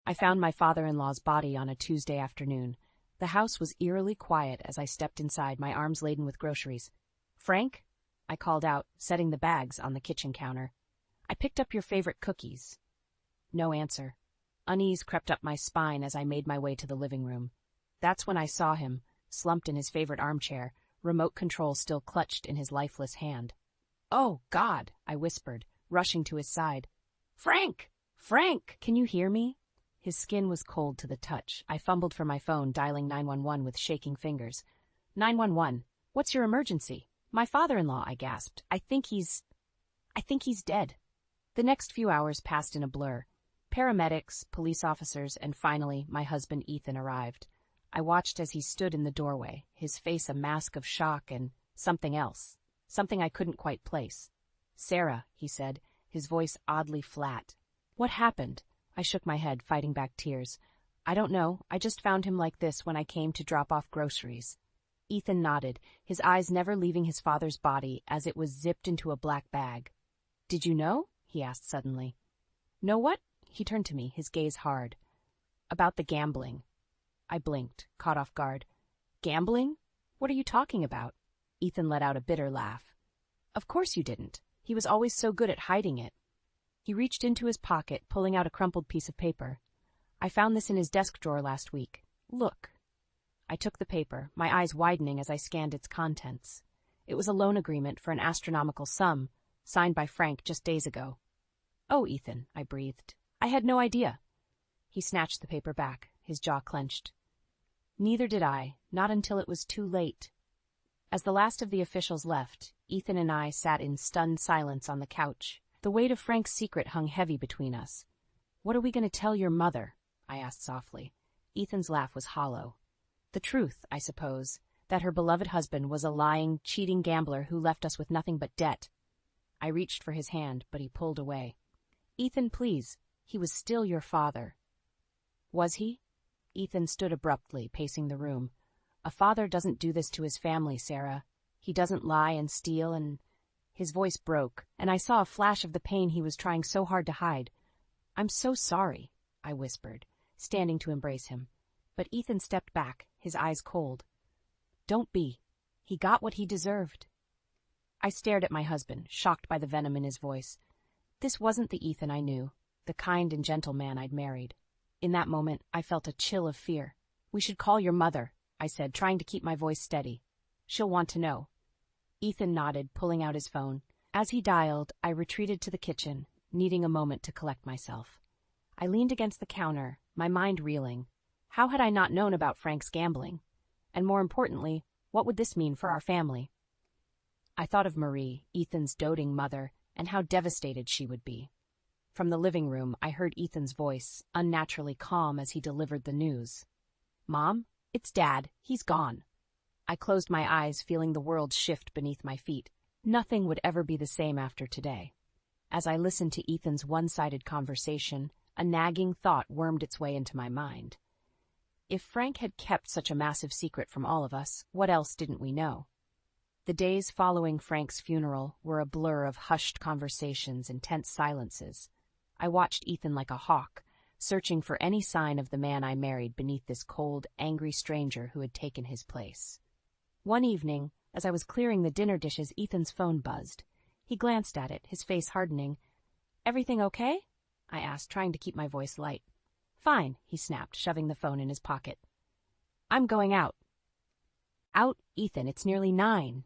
I found my father-in-law's body on a Tuesday afternoon. The house was eerily quiet as I stepped inside, my arms laden with groceries. "Frank?" I called out, setting the bags on the kitchen counter. "I picked up your favorite cookies." No answer. Unease crept up my spine as I made my way to the living room. That's when I saw him, slumped in his favorite armchair, remote control still clutched in his lifeless hand. "Oh, God," I whispered, rushing to his side. "Frank! Frank! Can you hear me?" His skin was cold to the touch. I fumbled for my phone, dialing 911 with shaking fingers. 911, what's your emergency? "My father-in-law," I gasped. I think he's dead." The next few hours passed in a blur. Paramedics, police officers, and finally, my husband Ethan arrived. I watched as he stood in the doorway, his face a mask of shock and something else, something I couldn't quite place. "Sarah," he said, his voice oddly flat. "What happened?" I shook my head, fighting back tears. "I don't know. I just found him like this when I came to drop off groceries." Ethan nodded, his eyes never leaving his father's body as it was zipped into a black bag. "Did you know?" he asked suddenly. "Know what?" He turned to me, his gaze hard. "About the gambling." I blinked, caught off guard. "Gambling? What are you talking about?" Ethan let out a bitter laugh. "Of course you didn't. He was always so good at hiding it." He reached into his pocket, pulling out a crumpled piece of paper. "I found this in his desk drawer last week. Look." I took the paper, my eyes widening as I scanned its contents. It was a loan agreement for an astronomical sum, signed by Frank just days ago. "Oh, Ethan," I breathed. "I had no idea." He snatched the paper back, his jaw clenched. Neither did I, not until it was too late. As the last of the officials left, Ethan and I sat in stunned silence on the couch. The weight of Frank's secret hung heavy between us. "What are we going to tell your mother?" I asked softly. Ethan's laugh was hollow. "The truth, I suppose, that her beloved husband was a lying, cheating gambler who left us with nothing but debt." I reached for his hand, but he pulled away. "Ethan, please. He was still your father." "Was he?" Ethan stood abruptly, pacing the room. "A father doesn't do this to his family, Sarah. He doesn't lie and steal and—" His voice broke, and I saw a flash of the pain he was trying so hard to hide. "I'm so sorry," I whispered, standing to embrace him. But Ethan stepped back, his eyes cold. "Don't be. He got what he deserved." I stared at my husband, shocked by the venom in his voice. This wasn't the Ethan I knew, the kind and gentle man I'd married. In that moment, I felt a chill of fear. "We should call your mother," I said, trying to keep my voice steady. "She'll want to know." Ethan nodded, pulling out his phone. As he dialed, I retreated to the kitchen, needing a moment to collect myself. I leaned against the counter, my mind reeling. How had I not known about Frank's gambling? And more importantly, what would this mean for our family? I thought of Marie, Ethan's doting mother, and how devastated she would be. From the living room, I heard Ethan's voice, unnaturally calm as he delivered the news. "Mom, it's Dad. He's gone." I closed my eyes, feeling the world shift beneath my feet. Nothing would ever be the same after today. As I listened to Ethan's one-sided conversation, a nagging thought wormed its way into my mind. If Frank had kept such a massive secret from all of us, what else didn't we know? The days following Frank's funeral were a blur of hushed conversations and tense silences. I watched Ethan like a hawk, searching for any sign of the man I married beneath this cold, angry stranger who had taken his place. One evening, as I was clearing the dinner dishes, Ethan's phone buzzed. He glanced at it, his face hardening. "Everything okay?" I asked, trying to keep my voice light. "Fine," he snapped, shoving the phone in his pocket. "I'm going out." "Out, Ethan, it's nearly 9.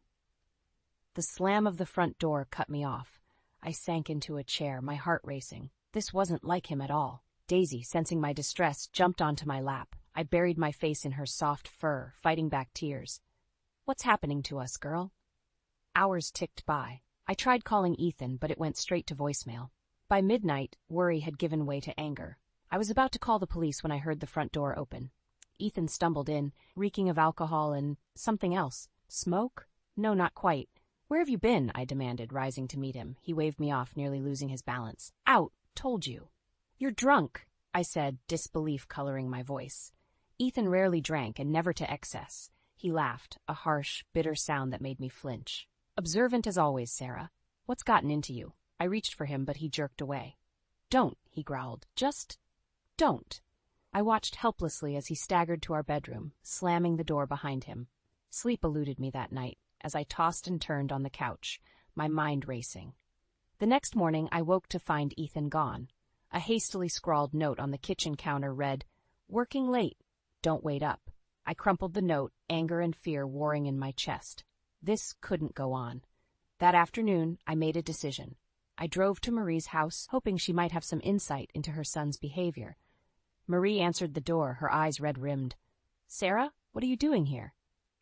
The slam of the front door cut me off. I sank into a chair, my heart racing. This wasn't like him at all. Daisy, sensing my distress, jumped onto my lap. I buried my face in her soft fur, fighting back tears. "What's happening to us, girl?" Hours ticked by. I tried calling Ethan, but it went straight to voicemail. By midnight, worry had given way to anger. I was about to call the police when I heard the front door open. Ethan stumbled in, reeking of alcohol and something else. Smoke? No, not quite. "Where have you been?" I demanded, rising to meet him. He waved me off, nearly losing his balance. "Out, told you." "You're drunk," I said, disbelief coloring my voice. Ethan rarely drank, and never to excess. He laughed, a harsh, bitter sound that made me flinch. "Observant as always, Sarah. What's gotten into you?" I reached for him, but he jerked away. "Don't," he growled. "Just don't." I watched helplessly as he staggered to our bedroom, slamming the door behind him. Sleep eluded me that night as I tossed and turned on the couch, my mind racing. The next morning, I woke to find Ethan gone. A hastily scrawled note on the kitchen counter read, "Working late. Don't wait up." I crumpled the note, anger and fear warring in my chest. This couldn't go on. That afternoon, I made a decision. I drove to Marie's house, hoping she might have some insight into her son's behavior. Marie answered the door, her eyes red-rimmed. "Sarah, what are you doing here?"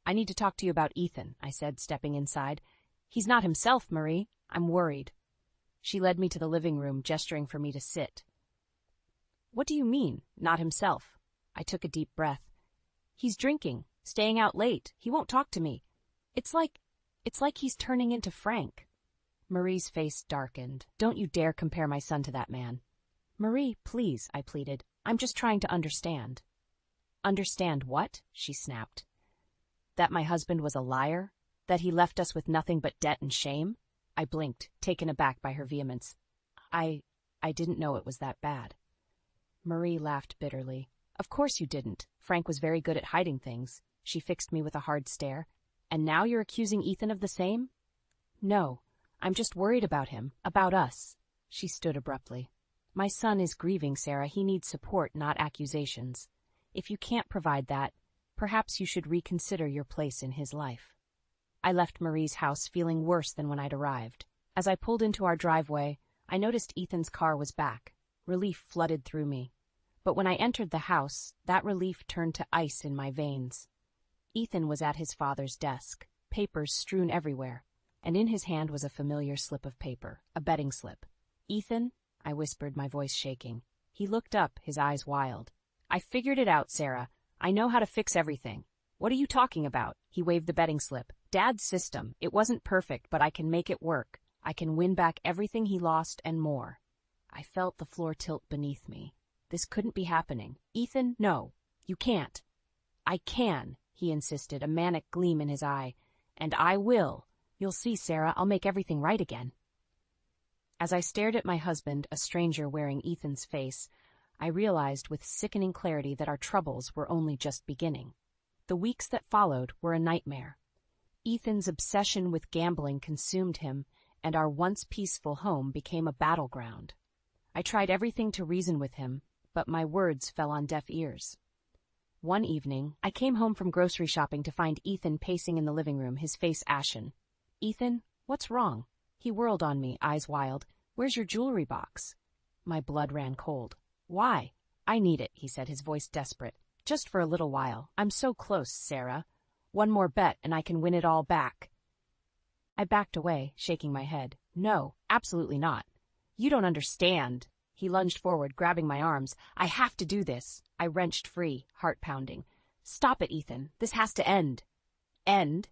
"I need to talk to you about Ethan," I said, stepping inside. "He's not himself, Marie. I'm worried." She led me to the living room, gesturing for me to sit. "What do you mean, not himself?" I took a deep breath. "He's drinking, staying out late. He won't talk to me. It's like he's turning into Frank." Marie's face darkened. "Don't you dare compare my son to that man." "Marie, please," I pleaded. "I'm just trying to understand." "Understand what?" she snapped. "That my husband was a liar? That he left us with nothing but debt and shame?" I blinked, taken aback by her vehemence. I didn't know it was that bad." Marie laughed bitterly. "Of course you didn't. Frank was very good at hiding things." She fixed me with a hard stare. "And now you're accusing Ethan of the same?" "No, I'm just worried about him, about us." She stood abruptly. "My son is grieving, Sarah. He needs support, not accusations. If you can't provide that, perhaps you should reconsider your place in his life." I left Marie's house feeling worse than when I'd arrived. As I pulled into our driveway, I noticed Ethan's car was back. Relief flooded through me. But when I entered the house, that relief turned to ice in my veins. Ethan was at his father's desk, papers strewn everywhere, and in his hand was a familiar slip of paper, a betting slip. "Ethan," I whispered, my voice shaking. He looked up, his eyes wild. "I figured it out, Sarah. I know how to fix everything." "What are you talking about?" He waved the betting slip. "Dad's system. It wasn't perfect, but I can make it work. I can win back everything he lost and more." I felt the floor tilt beneath me. This couldn't be happening. "Ethan, no. You can't." "I can," he insisted, a manic gleam in his eye. "And I will. You'll see, Sarah, I'll make everything right again." As I stared at my husband, a stranger wearing Ethan's face, I realized with sickening clarity that our troubles were only just beginning. The weeks that followed were a nightmare. Ethan's obsession with gambling consumed him, and our once peaceful home became a battleground. I tried everything to reason with him, but my words fell on deaf ears. One evening, I came home from grocery shopping to find Ethan pacing in the living room, his face ashen. "Ethan, what's wrong?" He whirled on me, eyes wild. "Where's your jewelry box?" My blood ran cold. "Why?" "I need it," he said, his voice desperate. "Just for a little while. I'm so close, Sarah. One more bet and I can win it all back." I backed away, shaking my head. "No, absolutely not. You don't understand." He lunged forward, grabbing my arms. "I have to do this." I wrenched free, heart pounding. "Stop it, Ethan. This has to end." "End?"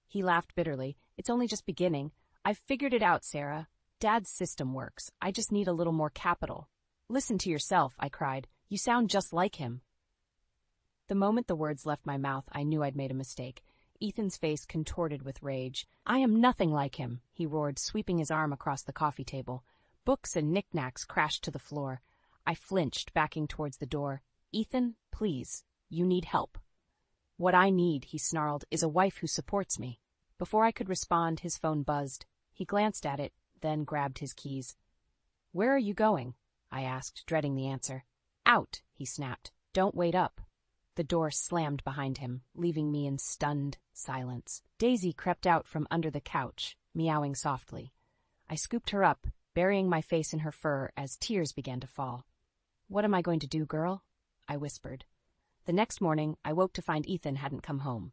He laughed bitterly. "It's only just beginning. I've figured it out, Sarah. Dad's system works. I just need a little more capital." "Listen to yourself," I cried. "You sound just like him." The moment the words left my mouth, I knew I'd made a mistake. Ethan's face contorted with rage. "I am nothing like him," he roared, sweeping his arm across the coffee table. Books and knickknacks crashed to the floor. I flinched, backing towards the door. "Ethan, please. You need help." "What I need," he snarled, "is a wife who supports me." Before I could respond, his phone buzzed. He glanced at it, then grabbed his keys. "Where are you going?" I asked, dreading the answer. "Out," he snapped. "Don't wait up." The door slammed behind him, leaving me in stunned silence. Daisy crept out from under the couch, meowing softly. I scooped her up, burying my face in her fur as tears began to fall. "What am I going to do, girl?" I whispered. The next morning, I woke to find Ethan hadn't come home.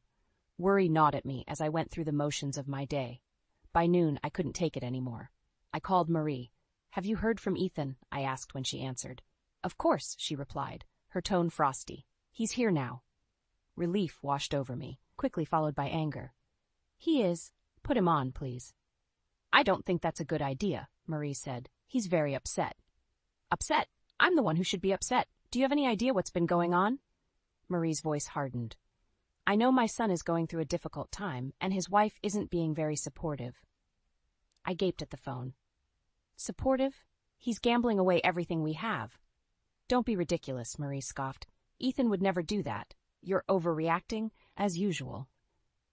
Worry gnawed at me as I went through the motions of my day. By noon, I couldn't take it anymore. I called Marie. "Have you heard from Ethan?" I asked when she answered. "Of course," she replied, her tone frosty. "He's here now." Relief washed over me, quickly followed by anger. "He is. Put him on, please." "I don't think that's a good idea," Marie said. "He's very upset." "Upset? I'm the one who should be upset. Do you have any idea what's been going on?" Marie's voice hardened. "I know my son is going through a difficult time, and his wife isn't being very supportive." I gaped at the phone. "Supportive? He's gambling away everything we have." Don't be ridiculous, Marie scoffed. Ethan would never do that. You're overreacting, as usual.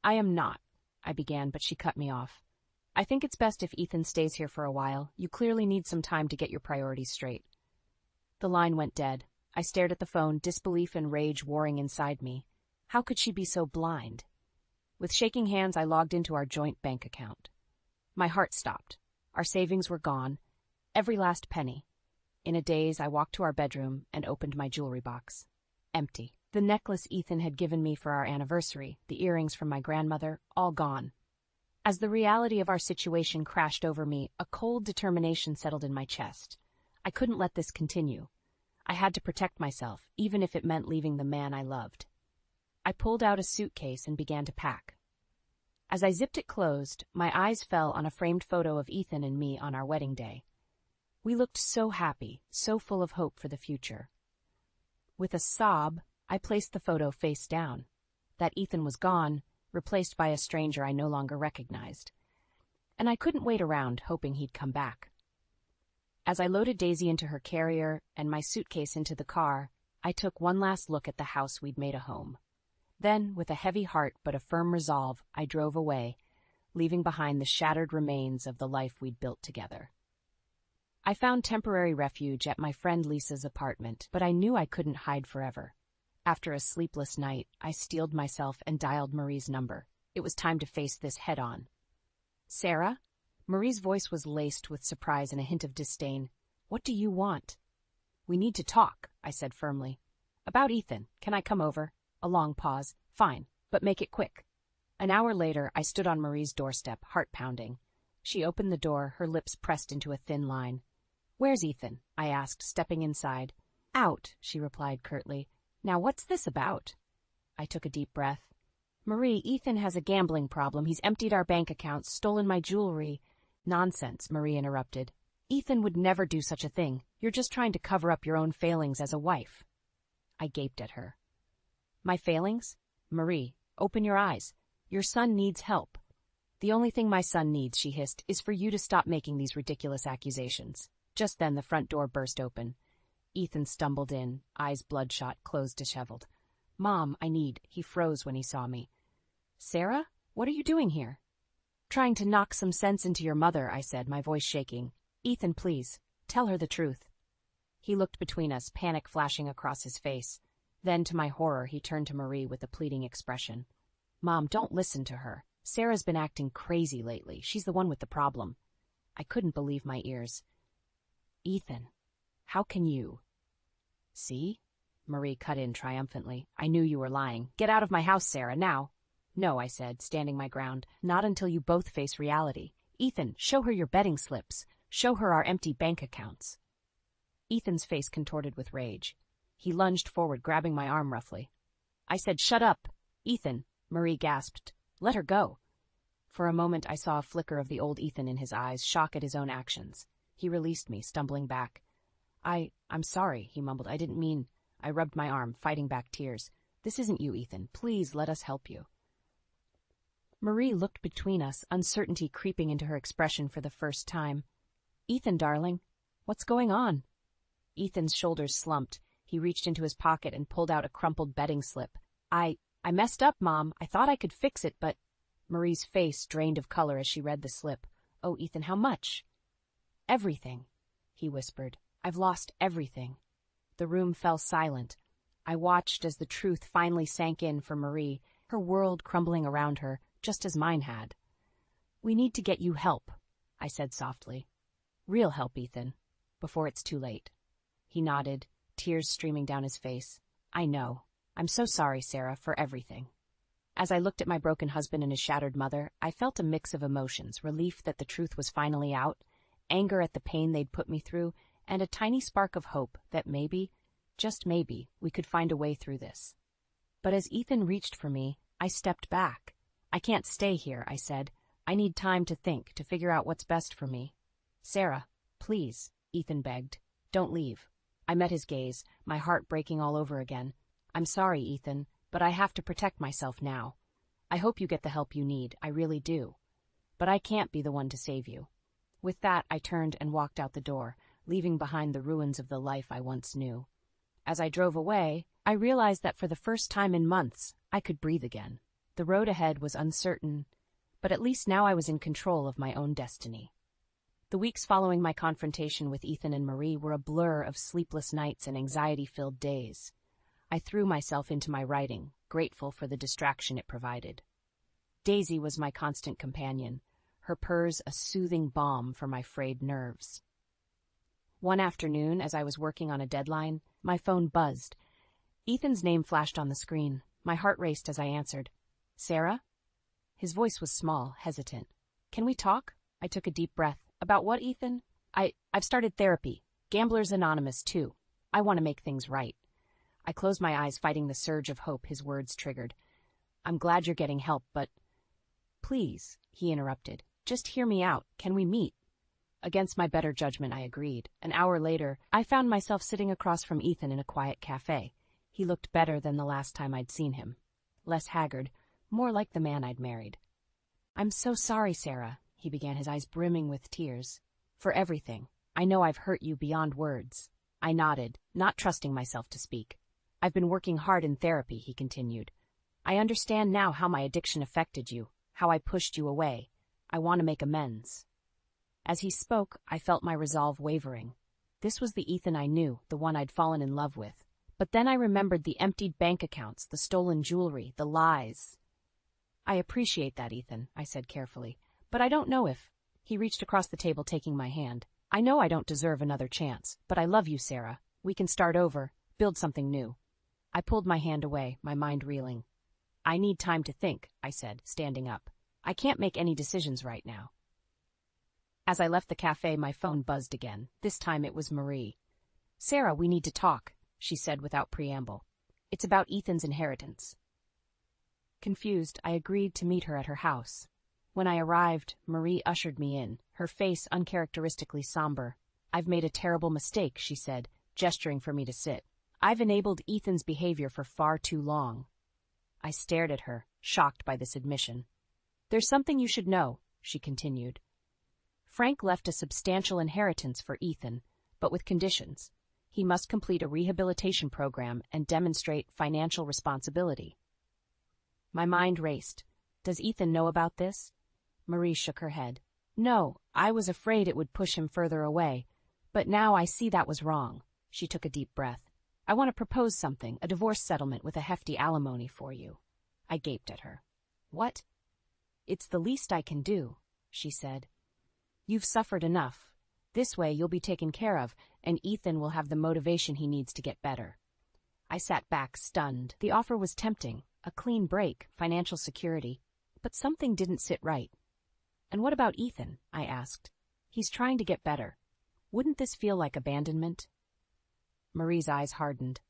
I am not, I began, but she cut me off. I think it's best if Ethan stays here for a while. You clearly need some time to get your priorities straight. The line went dead. I stared at the phone, disbelief and rage warring inside me. How could she be so blind? With shaking hands, I logged into our joint bank account. My heart stopped. Our savings were gone, every last penny. In a daze, I walked to our bedroom and opened my jewelry box. Empty. The necklace Ethan had given me for our anniversary, the earrings from my grandmother, all gone. As the reality of our situation crashed over me, a cold determination settled in my chest. I couldn't let this continue. I had to protect myself, even if it meant leaving the man I loved. I pulled out a suitcase and began to pack. As I zipped it closed, my eyes fell on a framed photo of Ethan and me on our wedding day. We looked so happy, so full of hope for the future. With a sob, I placed the photo face down. That Ethan was gone, replaced by a stranger I no longer recognized. And I couldn't wait around, hoping he'd come back. As I loaded Daisy into her carrier and my suitcase into the car, I took one last look at the house we'd made a home. Then, with a heavy heart but a firm resolve, I drove away, leaving behind the shattered remains of the life we'd built together. I found temporary refuge at my friend Lisa's apartment, but I knew I couldn't hide forever. After a sleepless night, I steeled myself and dialed Marie's number. It was time to face this head-on. Sarah? Marie's voice was laced with surprise and a hint of disdain. What do you want? We need to talk, I said firmly. About Ethan. Can I come over? A long pause. Fine, but make it quick. An hour later, I stood on Marie's doorstep, heart pounding. She opened the door, her lips pressed into a thin line. Where's Ethan? I asked, stepping inside. Out, she replied curtly. Now what's this about? I took a deep breath. Marie, Ethan has a gambling problem. He's emptied our bank accounts, stolen my jewelry. Nonsense, Marie interrupted. Ethan would never do such a thing. You're just trying to cover up your own failings as a wife. I gaped at her. My failings? Marie, open your eyes. Your son needs help. The only thing my son needs, she hissed, is for you to stop making these ridiculous accusations. Just then the front door burst open. Ethan stumbled in, eyes bloodshot, clothes disheveled. Mom, He froze when he saw me. Sarah, what are you doing here? Trying to knock some sense into your mother, I said, my voice shaking. Ethan, please, tell her the truth. He looked between us, panic flashing across his face. Then, to my horror, he turned to Marie with a pleading expression. Mom, don't listen to her. Sarah's been acting crazy lately. She's the one with the problem. I couldn't believe my ears. Ethan, how can you? See? Marie cut in triumphantly. I knew you were lying. Get out of my house, Sarah, now. No, I said, standing my ground. Not until you both face reality. Ethan, show her your betting slips. Show her our empty bank accounts. Ethan's face contorted with rage. He lunged forward, grabbing my arm roughly. I said, shut up. Ethan, Marie gasped. Let her go. For a moment I saw a flicker of the old Ethan in his eyes, shock at his own actions. He released me, stumbling back. I'm sorry, he mumbled. I didn't mean... I rubbed my arm, fighting back tears. This isn't you, Ethan. Please let us help you. Marie looked between us, uncertainty creeping into her expression for the first time. Ethan, darling, what's going on? Ethan's shoulders slumped. He reached into his pocket and pulled out a crumpled betting slip. I messed up, Mom. I thought I could fix it, but... Marie's face drained of color as she read the slip. Oh, Ethan, how much? Everything, he whispered. I've lost everything. The room fell silent. I watched as the truth finally sank in for Marie, her world crumbling around her, just as mine had. We need to get you help, I said softly. Real help, Ethan, before it's too late. He nodded, tears streaming down his face. I know. I'm so sorry, Sarah, for everything. As I looked at my broken husband and his shattered mother, I felt a mix of emotions, relief that the truth was finally out, anger at the pain they'd put me through, and a tiny spark of hope that maybe, just maybe, we could find a way through this. But as Ethan reached for me, I stepped back. I can't stay here, I said. I need time to think, to figure out what's best for me. Sarah, please, Ethan begged. Don't leave. I met his gaze, my heart breaking all over again. I'm sorry, Ethan, but I have to protect myself now. I hope you get the help you need, I really do. But I can't be the one to save you. With that, I turned and walked out the door, leaving behind the ruins of the life I once knew. As I drove away, I realized that for the first time in months, I could breathe again. The road ahead was uncertain, but at least now I was in control of my own destiny. The weeks following my confrontation with Ethan and Marie were a blur of sleepless nights and anxiety-filled days. I threw myself into my writing, grateful for the distraction it provided. Daisy was my constant companion, her purrs a soothing balm for my frayed nerves. One afternoon, as I was working on a deadline, my phone buzzed. Ethan's name flashed on the screen. My heart raced as I answered. "Sarah?" His voice was small, hesitant. "Can we talk?" I took a deep breath. "About what, Ethan?" I've started therapy. Gamblers Anonymous, too. I want to make things right." I closed my eyes, fighting the surge of hope his words triggered. "I'm glad you're getting help, but—" "Please," he interrupted. "Just hear me out. Can we meet?" Against my better judgment, I agreed. An hour later, I found myself sitting across from Ethan in a quiet cafe. He looked better than the last time I'd seen him. Less haggard, more like the man I'd married. "I'm so sorry, Sarah," he began, his eyes brimming with tears. "For everything. I know I've hurt you beyond words." I nodded, not trusting myself to speak. "I've been working hard in therapy," he continued. "I understand now how my addiction affected you, how I pushed you away. I want to make amends." As he spoke, I felt my resolve wavering. This was the Ethan I knew, the one I'd fallen in love with. But then I remembered the emptied bank accounts, the stolen jewelry, the lies. "I appreciate that, Ethan," I said carefully, "but I don't know if—" He reached across the table, taking my hand. "I know I don't deserve another chance, but I love you, Sarah. We can start over, build something new." I pulled my hand away, my mind reeling. "I need time to think," I said, standing up. "I can't make any decisions right now." As I left the cafe, my phone buzzed again. This time it was Marie. "Sarah, we need to talk," she said without preamble. "It's about Ethan's inheritance." Confused, I agreed to meet her at her house. When I arrived, Marie ushered me in, her face uncharacteristically somber. "I've made a terrible mistake," she said, gesturing for me to sit. "I've enabled Ethan's behavior for far too long." I stared at her, shocked by this admission. "There's something you should know," she continued. "Frank left a substantial inheritance for Ethan, but with conditions. He must complete a rehabilitation program and demonstrate financial responsibility." My mind raced. "Does Ethan know about this?" Marie shook her head. "No, I was afraid it would push him further away. But now I see that was wrong." She took a deep breath. "I want to propose something, a divorce settlement with a hefty alimony for you." I gaped at her. "What?" "It's the least I can do," she said. "You've suffered enough. This way you'll be taken care of, and Ethan will have the motivation he needs to get better." I sat back, stunned. The offer was tempting, a clean break, financial security, but something didn't sit right. "And what about Ethan?" I asked. "He's trying to get better. Wouldn't this feel like abandonment?" Marie's eyes hardened.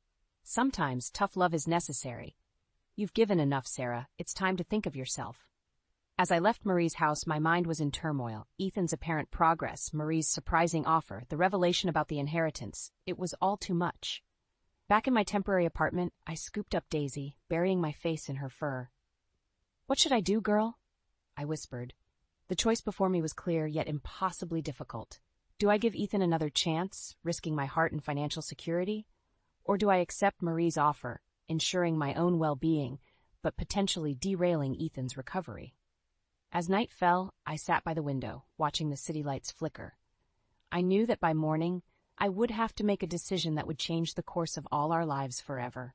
"Sometimes tough love is necessary. You've given enough, Sarah. It's time to think of yourself." As I left Marie's house, my mind was in turmoil. Ethan's apparent progress, Marie's surprising offer, the revelation about the inheritance. It was all too much. Back in my temporary apartment, I scooped up Daisy, burying my face in her fur. "What should I do, girl?" I whispered. The choice before me was clear, yet impossibly difficult. Do I give Ethan another chance, risking my heart and financial security? Or do I accept Marie's offer, ensuring my own well-being, but potentially derailing Ethan's recovery? As night fell, I sat by the window, watching the city lights flicker. I knew that by morning, I would have to make a decision that would change the course of all our lives forever.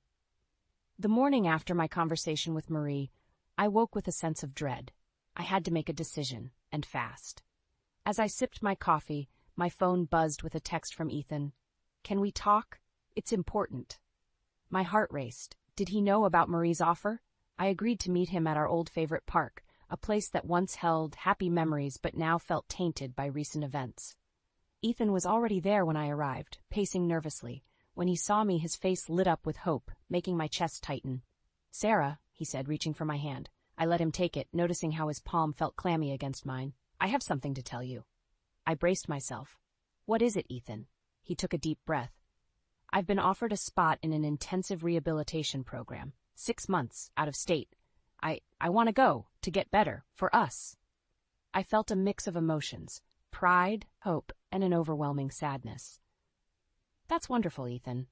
The morning after my conversation with Marie, I woke with a sense of dread. I had to make a decision, and fast. As I sipped my coffee, my phone buzzed with a text from Ethan. "Can we talk? It's important." My heart raced. Did he know about Marie's offer? I agreed to meet him at our old favorite park, a place that once held happy memories but now felt tainted by recent events. Ethan was already there when I arrived, pacing nervously. When he saw me, his face lit up with hope, making my chest tighten. "Sarah," he said, reaching for my hand. I let him take it, noticing how his palm felt clammy against mine. "I have something to tell you." I braced myself. "What is it, Ethan?" He took a deep breath. "I've been offered a spot in an intensive rehabilitation program. 6 months, out of state. I want to go, to get better, for us." I felt a mix of emotions, pride, hope, and an overwhelming sadness. "That's wonderful, Ethan.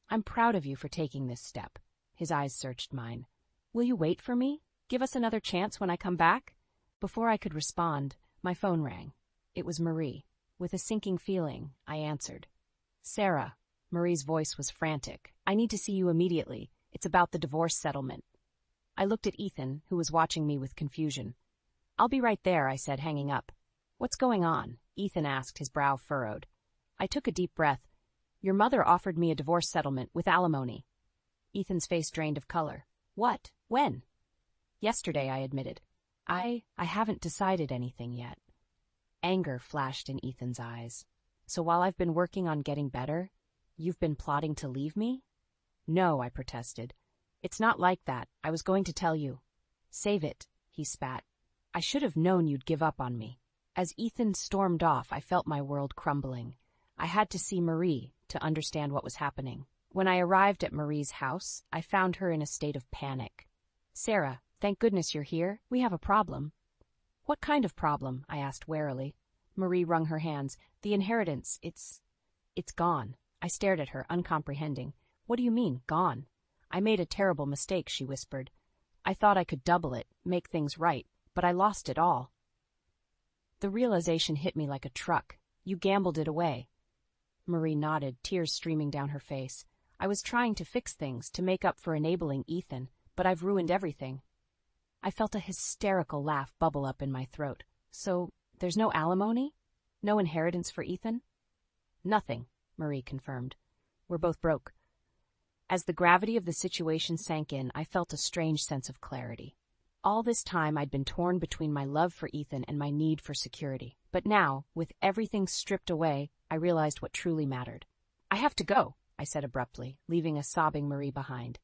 I'm proud of you for taking this step. His eyes searched mine. Will you wait for me? Give us another chance when I come back? Before I could respond, my phone rang. It was Marie. With a sinking feeling, I answered. Sarah. Marie's voice was frantic. I need to see you immediately. It's about the divorce settlement. I looked at Ethan, who was watching me with confusion. I'll be right there, I said, hanging up. What's going on? Ethan asked, his brow furrowed. I took a deep breath. Your mother offered me a divorce settlement with alimony. Ethan's face drained of color. What? When? Yesterday, I admitted. I haven't decided anything yet. Anger flashed in Ethan's eyes. So while I've been working on getting better, you've been plotting to leave me? No, I protested. It's not like that. I was going to tell you. Save it, he spat. I should have known you'd give up on me. As Ethan stormed off, I felt my world crumbling. I had to see Marie to understand what was happening. When I arrived at Marie's house, I found her in a state of panic. Sarah, thank goodness you're here. We have a problem. What kind of problem? I asked warily. Marie wrung her hands. The inheritance, it's gone. I stared at her, uncomprehending. What do you mean, gone? I made a terrible mistake, she whispered. I thought I could double it, make things right, but I lost it all. The realization hit me like a truck. You gambled it away. Marie nodded, tears streaming down her face. I was trying to fix things, to make up for enabling Ethan, but I've ruined everything. I felt a hysterical laugh bubble up in my throat. So, there's no alimony? No inheritance for Ethan? Nothing, Marie confirmed. We're both broke. As the gravity of the situation sank in, I felt a strange sense of clarity. All this time I'd been torn between my love for Ethan and my need for security. But now, with everything stripped away, I realized what truly mattered. I have to go, I said abruptly, leaving a sobbing Marie behind.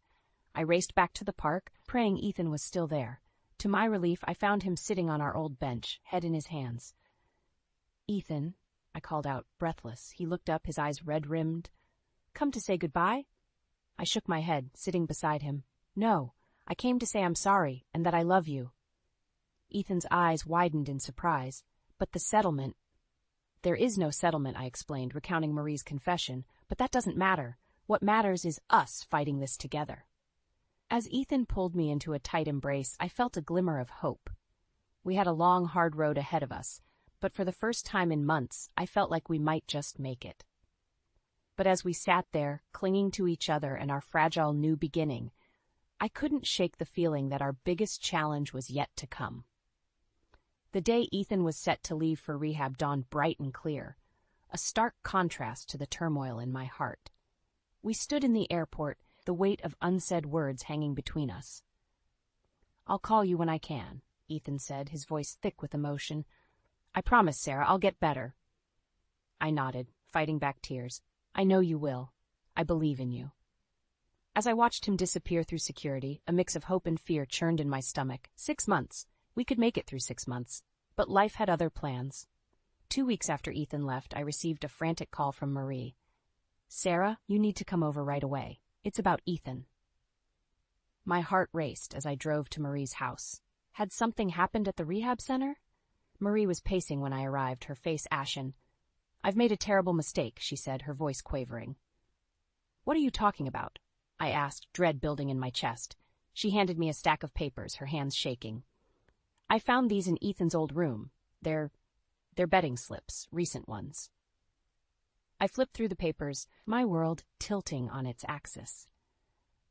I raced back to the park, praying Ethan was still there. To my relief, I found him sitting on our old bench, head in his hands. Ethan, I called out, breathless. He looked up, his eyes red-rimmed. Come to say goodbye? I shook my head, sitting beside him. No, I came to say I'm sorry, and that I love you. Ethan's eyes widened in surprise. But the settlement... There is no settlement, I explained, recounting Marie's confession, but that doesn't matter. What matters is us fighting this together. As Ethan pulled me into a tight embrace, I felt a glimmer of hope. We had a long, hard road ahead of us, but for the first time in months, I felt like we might just make it. But as we sat there, clinging to each other and our fragile new beginning, I couldn't shake the feeling that our biggest challenge was yet to come. The day Ethan was set to leave for rehab dawned bright and clear, a stark contrast to the turmoil in my heart. We stood in the airport, the weight of unsaid words hanging between us. I'll call you when I can, Ethan said, his voice thick with emotion. I promise, Sarah, I'll get better. I nodded, fighting back tears. I know you will. I believe in you. As I watched him disappear through security, a mix of hope and fear churned in my stomach. 6 months. We could make it through 6 months. But life had other plans. 2 weeks after Ethan left, I received a frantic call from Marie. Sarah, you need to come over right away. It's about Ethan. My heart raced as I drove to Marie's house. Had something happened at the rehab center? Marie was pacing when I arrived, her face ashen. I've made a terrible mistake, she said, her voice quavering. What are you talking about? I asked, dread building in my chest. She handed me a stack of papers, her hands shaking. I found these in Ethan's old room. They're betting slips, recent ones. I flipped through the papers, my world tilting on its axis.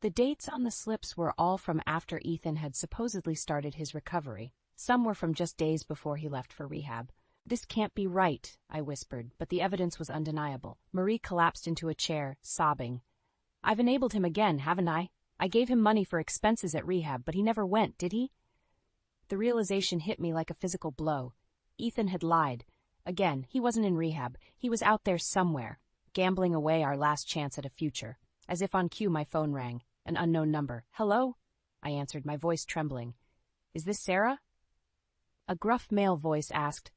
The dates on the slips were all from after Ethan had supposedly started his recovery. Some were from just days before he left for rehab. This can't be right, I whispered, but the evidence was undeniable. Marie collapsed into a chair, sobbing. I've enabled him again, haven't I? I gave him money for expenses at rehab, but he never went, did he? The realization hit me like a physical blow. Ethan had lied. Again, he wasn't in rehab. He was out there somewhere, gambling away our last chance at a future. As if on cue, my phone rang. An unknown number. Hello? I answered, my voice trembling. Is this Sarah? A gruff male voice asked,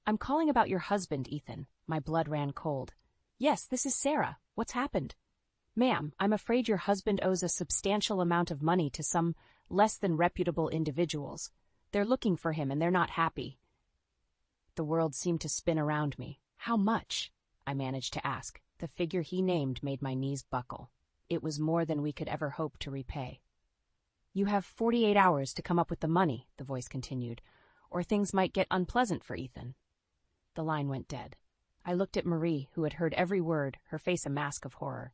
I'm calling about your husband, Ethan. My blood ran cold. Yes, this is Sarah. What's happened? Ma'am, I'm afraid your husband owes a substantial amount of money to some less than reputable individuals. They're looking for him and they're not happy. The world seemed to spin around me. How much? I managed to ask. The figure he named made my knees buckle. It was more than we could ever hope to repay. "You have 48 hours to come up with the money," the voice continued, "or things might get unpleasant for Ethan." The line went dead. I looked at Marie, who had heard every word, her face a mask of horror.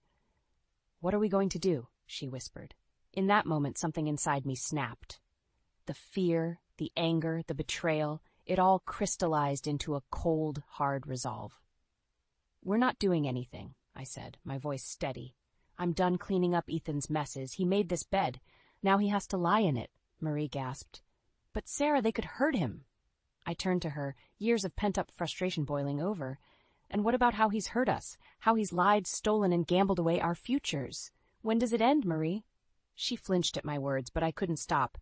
"What are we going to do?" she whispered. In that moment, something inside me snapped. The fear, the anger, the betrayal, it all crystallized into a cold, hard resolve. "We're not doing anything," I said, my voice steady. "I'm done cleaning up Ethan's messes. He made this bed. Now he has to lie in it," Marie gasped. "But Sarah, they could hurt him." I turned to her, years of pent-up frustration boiling over. "And what about how he's hurt us? How he's lied, stolen, and gambled away our futures? When does it end, Marie?" She flinched at my words, but I couldn't stop.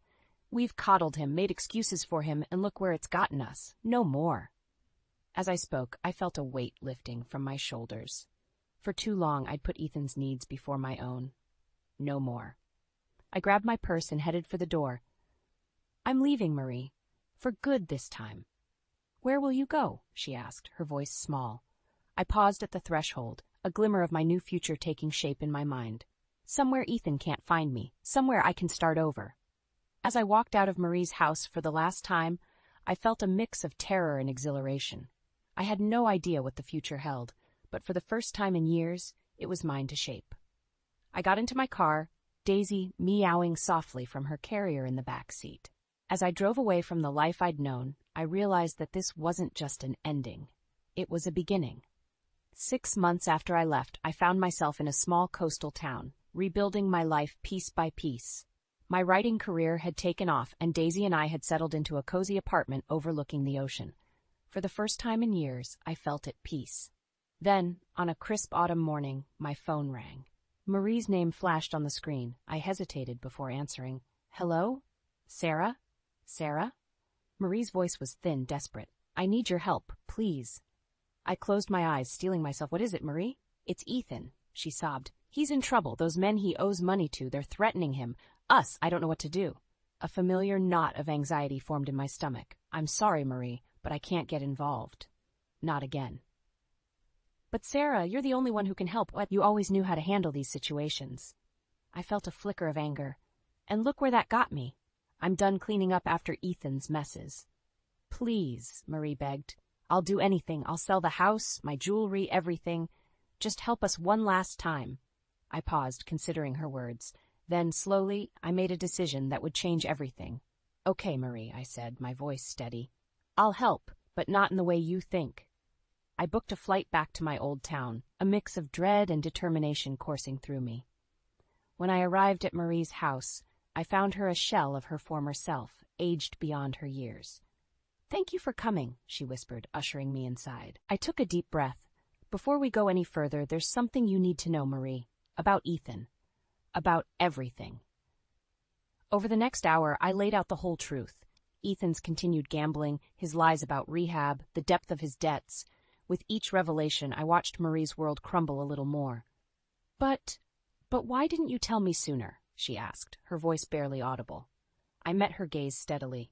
"We've coddled him, made excuses for him, and look where it's gotten us. No more." As I spoke, I felt a weight lifting from my shoulders. For too long, I'd put Ethan's needs before my own. No more. I grabbed my purse and headed for the door. "I'm leaving, Marie. For good this time." "Where will you go?" she asked, her voice small. I paused at the threshold, a glimmer of my new future taking shape in my mind. Somewhere Ethan can't find me, somewhere I can start over. As I walked out of Marie's house for the last time, I felt a mix of terror and exhilaration. I had no idea what the future held, but for the first time in years, it was mine to shape. I got into my car, Daisy meowing softly from her carrier in the back seat. As I drove away from the life I'd known, I realized that this wasn't just an ending. It was a beginning. 6 months after I left, I found myself in a small coastal town, rebuilding my life piece by piece. My writing career had taken off, and Daisy and I had settled into a cozy apartment overlooking the ocean. For the first time in years, I felt at peace. Then, on a crisp autumn morning, my phone rang. Marie's name flashed on the screen. I hesitated before answering. "Hello? Sarah? Sarah?" Marie's voice was thin, desperate. "I need your help, please." I closed my eyes, steeling myself. "What is it, Marie?" "It's Ethan," she sobbed. "He's in trouble. Those men he owes money to, they're threatening him. Us, I don't know what to do." A familiar knot of anxiety formed in my stomach. "I'm sorry, Marie, but I can't get involved. Not again." "But Sarah, you're the only one who can help. You always knew how to handle these situations." I felt a flicker of anger. "And look where that got me. I'm done cleaning up after Ethan's messes." "Please," Marie begged. "I'll do anything. I'll sell the house, my jewelry, everything. Just help us one last time." I paused, considering her words. Then, slowly, I made a decision that would change everything. "Okay, Marie," I said, my voice steady. "I'll help, but not in the way you think." I booked a flight back to my old town, a mix of dread and determination coursing through me. When I arrived at Marie's house, I found her a shell of her former self, aged beyond her years. "Thank you for coming," she whispered, ushering me inside. I took a deep breath. "Before we go any further, there's something you need to know, Marie. About Ethan. About everything." Over the next hour, I laid out the whole truth. Ethan's continued gambling, his lies about rehab, the depth of his debts. With each revelation, I watched Marie's world crumble a little more. But why didn't you tell me sooner?" she asked, her voice barely audible. I met her gaze steadily.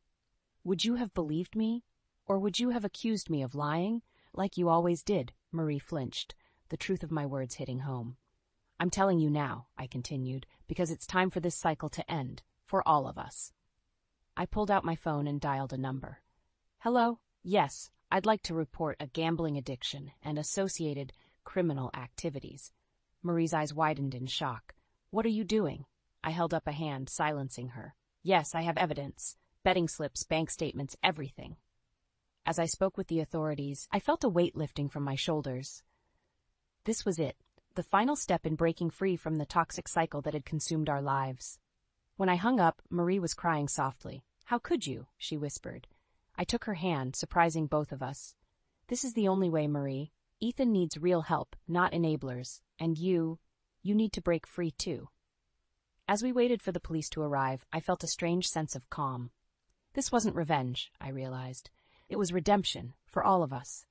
"Would you have believed me? Or would you have accused me of lying? Like you always did." Marie flinched, the truth of my words hitting home. "I'm telling you now," I continued, "because it's time for this cycle to end, for all of us." I pulled out my phone and dialed a number. "Hello? Yes, I'd like to report a gambling addiction and associated criminal activities." Marie's eyes widened in shock. "What are you doing?" I held up a hand, silencing her. "Yes, I have evidence. Betting slips, bank statements, everything." As I spoke with the authorities, I felt a weight lifting from my shoulders. This was it, the final step in breaking free from the toxic cycle that had consumed our lives. When I hung up, Marie was crying softly. "How could you?" she whispered. I took her hand, surprising both of us. "This is the only way, Marie. Ethan needs real help, not enablers. And you need to break free too." As we waited for the police to arrive, I felt a strange sense of calm. This wasn't revenge, I realized. It was redemption, for all of us.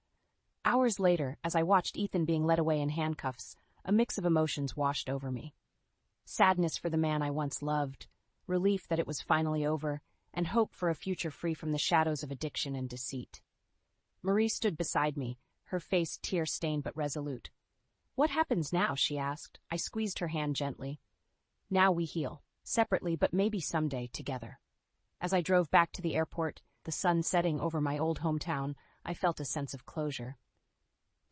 Hours later, as I watched Ethan being led away in handcuffs, a mix of emotions washed over me. Sadness for the man I once loved, relief that it was finally over, and hope for a future free from the shadows of addiction and deceit. Marie stood beside me, her face tear-stained but resolute. What happens now? She asked. I squeezed her hand gently. Now we heal, separately but maybe someday together. As I drove back to the airport, the sun setting over my old hometown, I felt a sense of closure.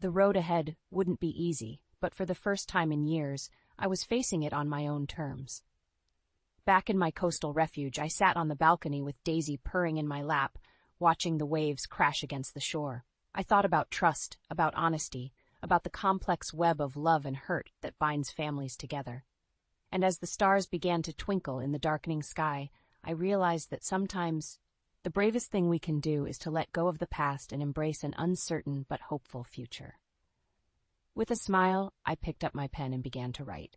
The road ahead wouldn't be easy, but for the first time in years, I was facing it on my own terms. Back in my coastal refuge, I sat on the balcony with Daisy purring in my lap, watching the waves crash against the shore. I thought about trust, about honesty, about the complex web of love and hurt that binds families together. And as the stars began to twinkle in the darkening sky, I realized that sometimes the bravest thing we can do is to let go of the past and embrace an uncertain but hopeful future. With a smile, I picked up my pen and began to write.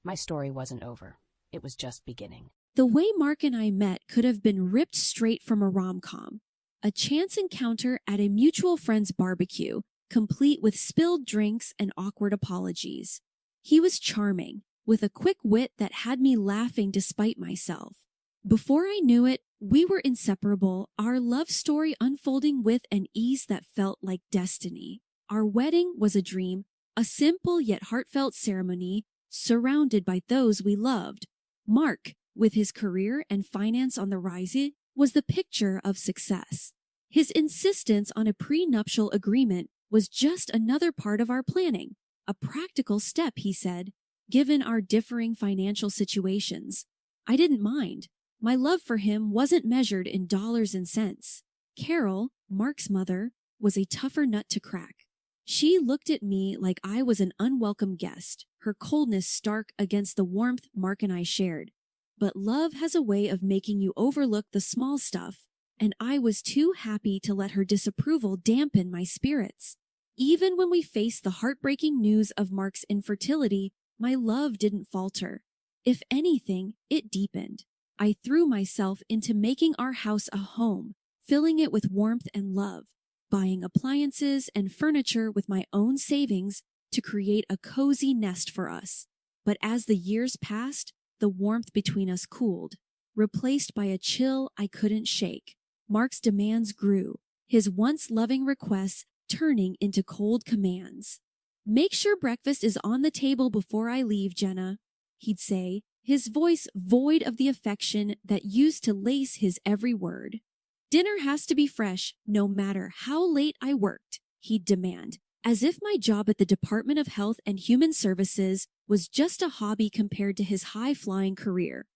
My story wasn't over. It was just beginning. The way Mark and I met could have been ripped straight from a rom-com. A chance encounter at a mutual friend's barbecue, complete with spilled drinks and awkward apologies. He was charming, with a quick wit that had me laughing despite myself. Before I knew it, we were inseparable, our love story unfolding with an ease that felt like destiny. Our wedding was a dream, a simple yet heartfelt ceremony, surrounded by those we loved. Mark, with his career and finance on the rise, was the picture of success. His insistence on a prenuptial agreement was just another part of our planning, a practical step, he said, given our differing financial situations. I didn't mind. My love for him wasn't measured in dollars and cents. Carol, Mark's mother, was a tougher nut to crack. She looked at me like I was an unwelcome guest, her coldness stark against the warmth Mark and I shared. But love has a way of making you overlook the small stuff, and I was too happy to let her disapproval dampen my spirits. Even when we faced the heartbreaking news of Mark's infertility, my love didn't falter. If anything, it deepened. I threw myself into making our house a home, filling it with warmth and love, buying appliances and furniture with my own savings to create a cozy nest for us. But as the years passed, the warmth between us cooled, replaced by a chill I couldn't shake. Mark's demands grew, his once loving requests turning into cold commands. "Make sure breakfast is on the table before I leave, Jenna," he'd say, his voice void of the affection that used to lace his every word. "Dinner has to be fresh, no matter how late I worked," he'd demand, as if my job at the Department of Health and Human Services was just a hobby compared to his high-flying career.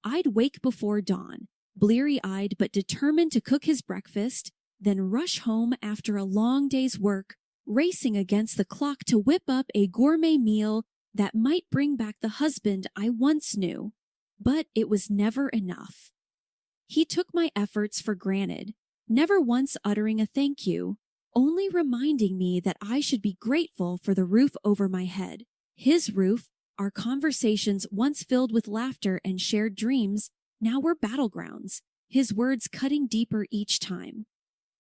I'd wake before dawn, bleary-eyed but determined to cook his breakfast, then rush home after a long day's work, racing against the clock to whip up a gourmet meal that might bring back the husband I once knew. But it was never enough. He took my efforts for granted, never once uttering a thank you, only reminding me that I should be grateful for the roof over my head. His roof, our conversations once filled with laughter and shared dreams, now were battlegrounds, his words cutting deeper each time.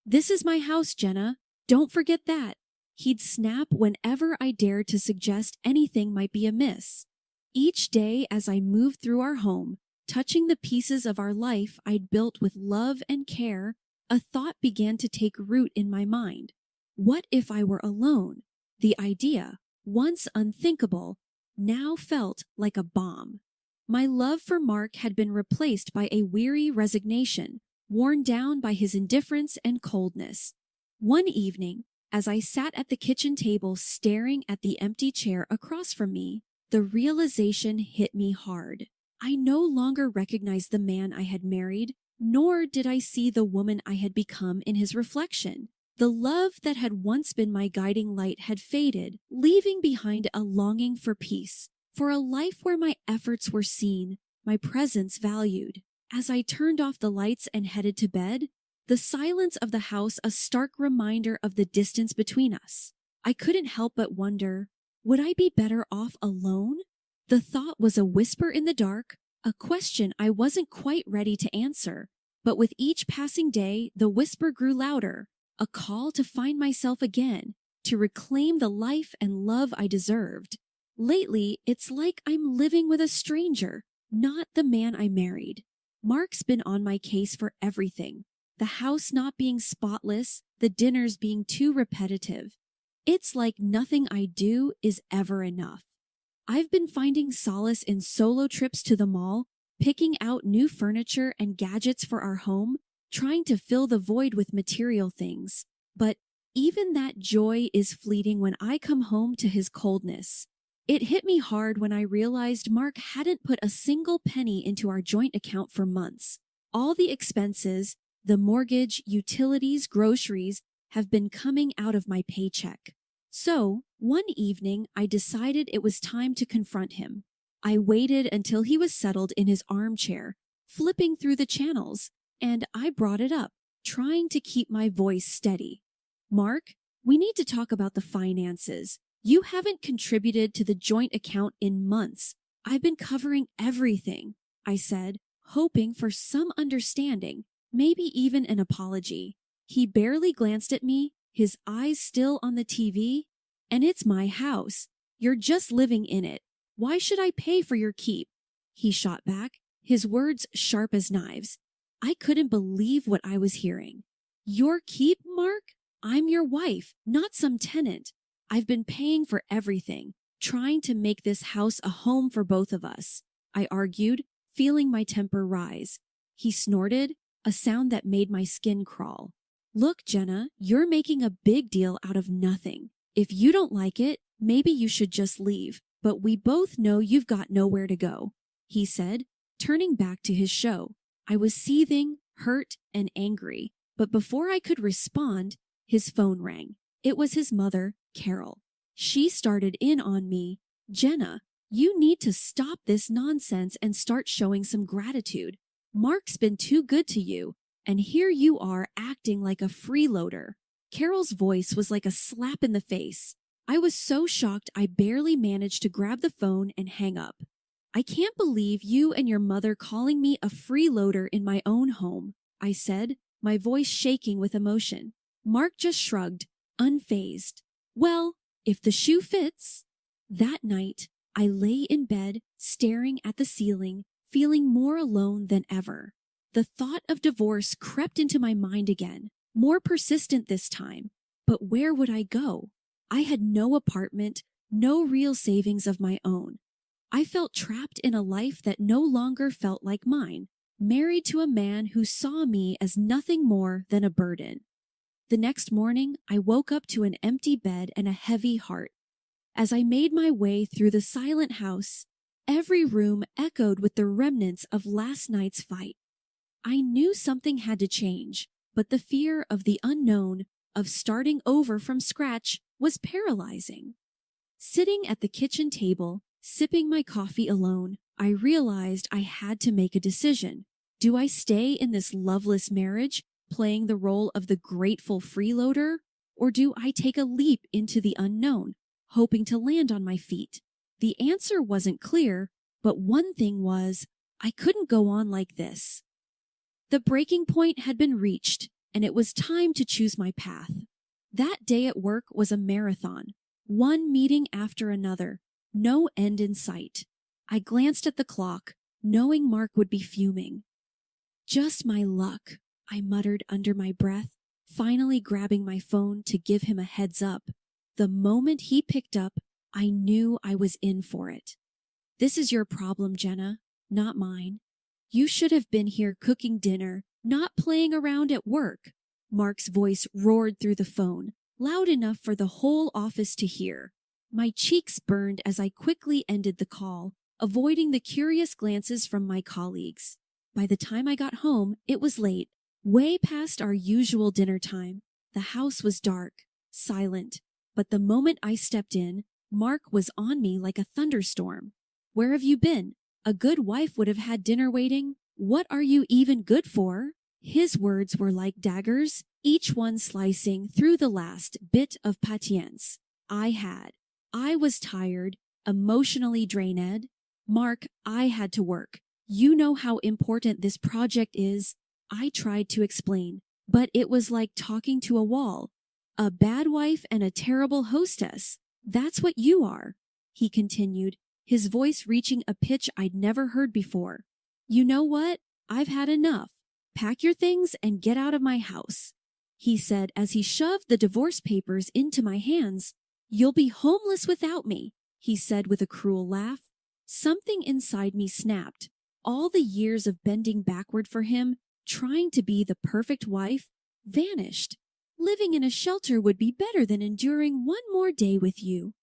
"This is my house, Jenna. Don't forget that." He'd snap whenever I dared to suggest anything might be amiss. Each day as I moved through our home, touching the pieces of our life I'd built with love and care, a thought began to take root in my mind. What if I were alone? The idea, once unthinkable, now felt like a bomb. My love for Mark had been replaced by a weary resignation, worn down by his indifference and coldness. One evening, as I sat at the kitchen table staring at the empty chair across from me, the realization hit me hard. I no longer recognized the man I had married, nor did I see the woman I had become in his reflection. The love that had once been my guiding light had faded, leaving behind a longing for peace, for a life where my efforts were seen, my presence valued. As I turned off the lights and headed to bed, the silence of the house a stark reminder of the distance between us. I couldn't help but wonder, would I be better off alone? The thought was a whisper in the dark, a question I wasn't quite ready to answer. But with each passing day, the whisper grew louder, a call to find myself again, to reclaim the life and love I deserved. Lately, it's like I'm living with a stranger, not the man I married. Mark's been on my case for everything. The house not being spotless, the dinners being too repetitive. It's like nothing I do is ever enough. I've been finding solace in solo trips to the mall, picking out new furniture and gadgets for our home, trying to fill the void with material things. But even that joy is fleeting when I come home to his coldness. It hit me hard when I realized Mark hadn't put a single penny into our joint account for months. All the expenses, the mortgage, utilities, groceries, have been coming out of my paycheck. So, one evening, I decided it was time to confront him. I waited until he was settled in his armchair, flipping through the channels, and I brought it up, trying to keep my voice steady. Mark, we need to talk about the finances. You haven't contributed to the joint account in months. I've been covering everything, I said, hoping for some understanding, maybe even an apology. He barely glanced at me, his eyes still on the TV. And it's my house. You're just living in it. Why should I pay for your keep? He shot back, his words sharp as knives. I couldn't believe what I was hearing. Your keep, Mark? I'm your wife, not some tenant. I've been paying for everything, trying to make this house a home for both of us, I argued, feeling my temper rise. He snorted, a sound that made my skin crawl. Look, Jenna, you're making a big deal out of nothing. If you don't like it, maybe you should just leave, but we both know you've got nowhere to go, he said, turning back to his show. I was seething, hurt, and angry, but before I could respond, his phone rang. It was his mother, Carol. She started in on me. Jenna, you need to stop this nonsense and start showing some gratitude. Mark's been too good to you, and here you are acting like a freeloader. Carol's voice was like a slap in the face. I was so shocked I barely managed to grab the phone and hang up. I can't believe you and your mother calling me a freeloader in my own home, I said, my voice shaking with emotion. Mark just shrugged, unfazed. Well, if the shoe fits. That night, I lay in bed, staring at the ceiling, feeling more alone than ever. The thought of divorce crept into my mind again, more persistent this time. But where would I go? I had no apartment, no real savings of my own. I felt trapped in a life that no longer felt like mine, married to a man who saw me as nothing more than a burden. The next morning, I woke up to an empty bed and a heavy heart. As I made my way through the silent house, every room echoed with the remnants of last night's fight. I knew something had to change, but the fear of the unknown, of starting over from scratch, was paralyzing. Sitting at the kitchen table, sipping my coffee alone, I realized I had to make a decision. Do I stay in this loveless marriage, playing the role of the grateful freeloader, or do I take a leap into the unknown, hoping to land on my feet? The answer wasn't clear, but one thing was, I couldn't go on like this. The breaking point had been reached, and it was time to choose my path. That day at work was a marathon, one meeting after another, no end in sight. I glanced at the clock, knowing Mark would be fuming. Just my luck, I muttered under my breath, finally grabbing my phone to give him a heads up. The moment he picked up, I knew I was in for it. This is your problem, Jenna, not mine. You should have been here cooking dinner, not playing around at work. Mark's voice roared through the phone, loud enough for the whole office to hear. My cheeks burned as I quickly ended the call, avoiding the curious glances from my colleagues. By the time I got home, it was late, way past our usual dinner time. The house was dark, silent, but the moment I stepped in, Mark was on me like a thunderstorm. Where have you been? A good wife would have had dinner waiting. What are you even good for? His words were like daggers, each one slicing through the last bit of patience I had. I was tired, emotionally drained. Mark, I had to work. You know how important this project is. I tried to explain, but it was like talking to a wall. A bad wife and a terrible hostess. That's what you are, he continued, his voice reaching a pitch I'd never heard before. You know what? I've had enough. Pack your things and get out of my house. he said as he shoved the divorce papers into my hands. "You'll be homeless without me," he said with a cruel laugh. Something inside me snapped. All the years of bending backward for him, trying to be the perfect wife, vanished. "Living in a shelter would be better than enduring one more day with you."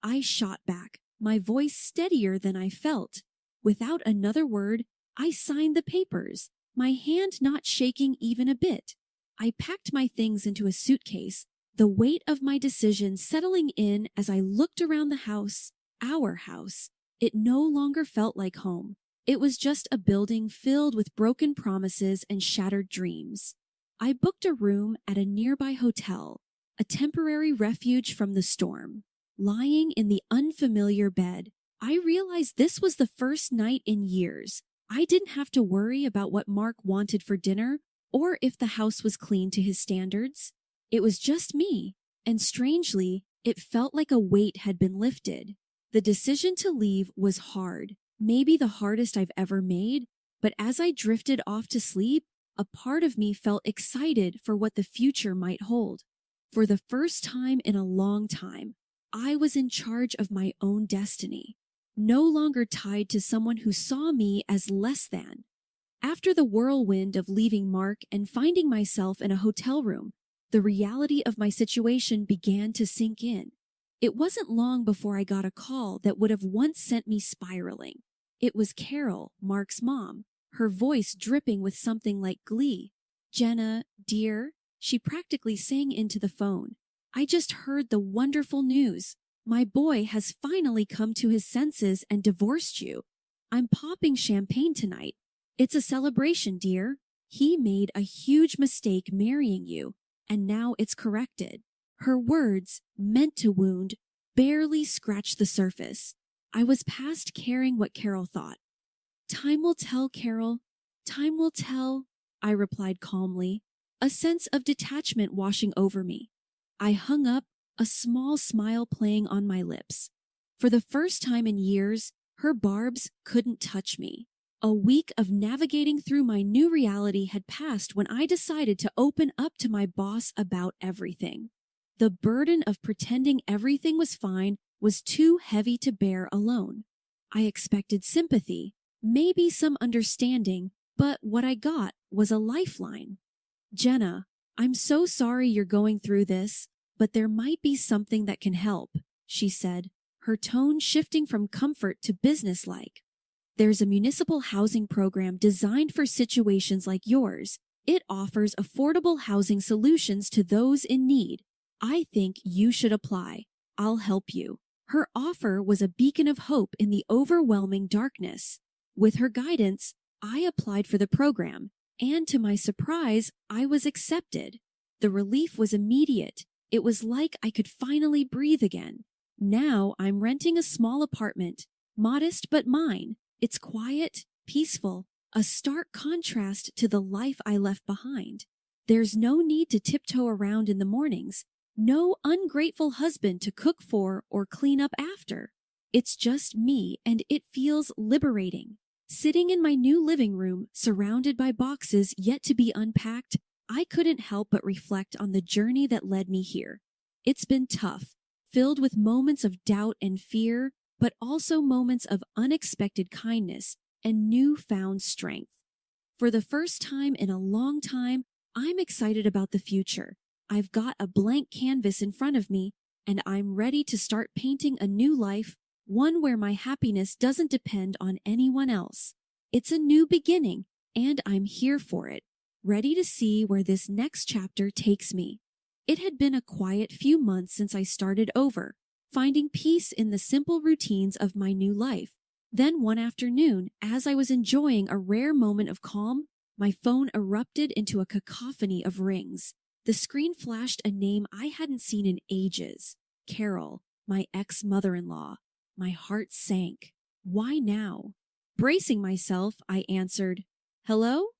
I shot back, my voice steadier than I felt. Without another word, I signed the papers, my hand not shaking even a bit. I packed my things into a suitcase, the weight of my decision settling in as I looked around the house, our house. It no longer felt like home. It was just a building filled with broken promises and shattered dreams. I booked a room at a nearby hotel, a temporary refuge from the storm. Lying in the unfamiliar bed, I realized this was the first night in years I didn't have to worry about what Mark wanted for dinner or if the house was clean to his standards. It was just me, and strangely, it felt like a weight had been lifted. The decision to leave was hard, maybe the hardest I've ever made, but as I drifted off to sleep, a part of me felt excited for what the future might hold. For the first time in a long time, I was in charge of my own destiny, no longer tied to someone who saw me as less than. After the whirlwind of leaving Mark and finding myself in a hotel room, the reality of my situation began to sink in. It wasn't long before I got a call that would have once sent me spiraling. It was Carol, Mark's mom, her voice dripping with something like glee. "Jenna, dear," she practically sang into the phone. "I just heard the wonderful news. My boy has finally come to his senses and divorced you. I'm popping champagne tonight. It's a celebration, dear. He made a huge mistake marrying you, and now it's corrected." Her words, meant to wound, barely scratched the surface. I was past caring what Carol thought. "Time will tell, Carol. Time will tell," I replied calmly, a sense of detachment washing over me. I hung up, a small smile playing on my lips. For the first time in years, her barbs couldn't touch me. A week of navigating through my new reality had passed when I decided to open up to my boss about everything. The burden of pretending everything was fine was too heavy to bear alone. I expected sympathy, maybe some understanding, but what I got was a lifeline. "Jenna, I'm so sorry you're going through this, but there might be something that can help," she said, her tone shifting from comfort to businesslike. "There's a municipal housing program designed for situations like yours. It offers affordable housing solutions to those in need. I think you should apply. I'll help you." Her offer was a beacon of hope in the overwhelming darkness. With her guidance, I applied for the program, and to my surprise, I was accepted. The relief was immediate. It was like I could finally breathe again. Now I'm renting a small apartment, modest but mine. It's quiet, peaceful, a stark contrast to the life I left behind. There's no need to tiptoe around in the mornings, no ungrateful husband to cook for or clean up after. It's just me, and it feels liberating. Sitting in my new living room, surrounded by boxes yet to be unpacked, I couldn't help but reflect on the journey that led me here. It's been tough, filled with moments of doubt and fear, but also moments of unexpected kindness and newfound strength. For the first time in a long time, I'm excited about the future. I've got a blank canvas in front of me, and I'm ready to start painting a new life, one where my happiness doesn't depend on anyone else. It's a new beginning, and I'm here for it, ready to see where this next chapter takes me. It had been a quiet few months since I started over, finding peace in the simple routines of my new life. Then one afternoon, as I was enjoying a rare moment of calm, my phone erupted into a cacophony of rings. The screen flashed a name I hadn't seen in ages. Carol, my ex-mother-in-law. My heart sank. Why now? Bracing myself, I answered, "Hello?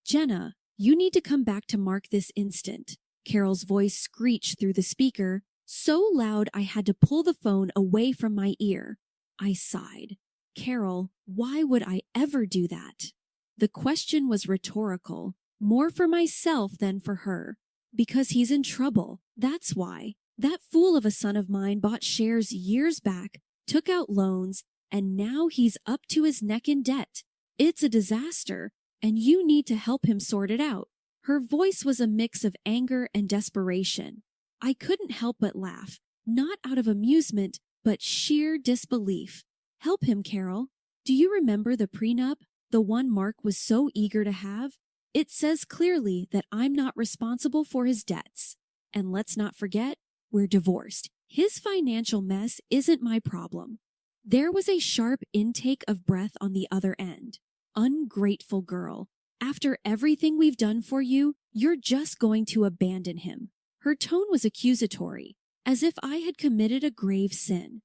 Jenna, you need to come back to Mark this instant." Carol's voice screeched through the speaker, so loud I had to pull the phone away from my ear. I sighed. Carol, why would I ever do that? The question was rhetorical, more for myself than for her. Because he's in trouble. That's why. That fool of a son of mine bought shares years back, took out loans, and now he's up to his neck in debt. It's a disaster, and you need to help him sort it out. Her voice was a mix of anger and desperation. I couldn't help but laugh, not out of amusement, but sheer disbelief. Help him, Carol. Do you remember the prenup, the one Mark was so eager to have? It says clearly that I'm not responsible for his debts. And let's not forget, we're divorced. His financial mess isn't my problem. There was a sharp intake of breath on the other end. Ungrateful girl. After everything we've done for you, you're just going to abandon him. Her tone was accusatory, as if I had committed a grave sin.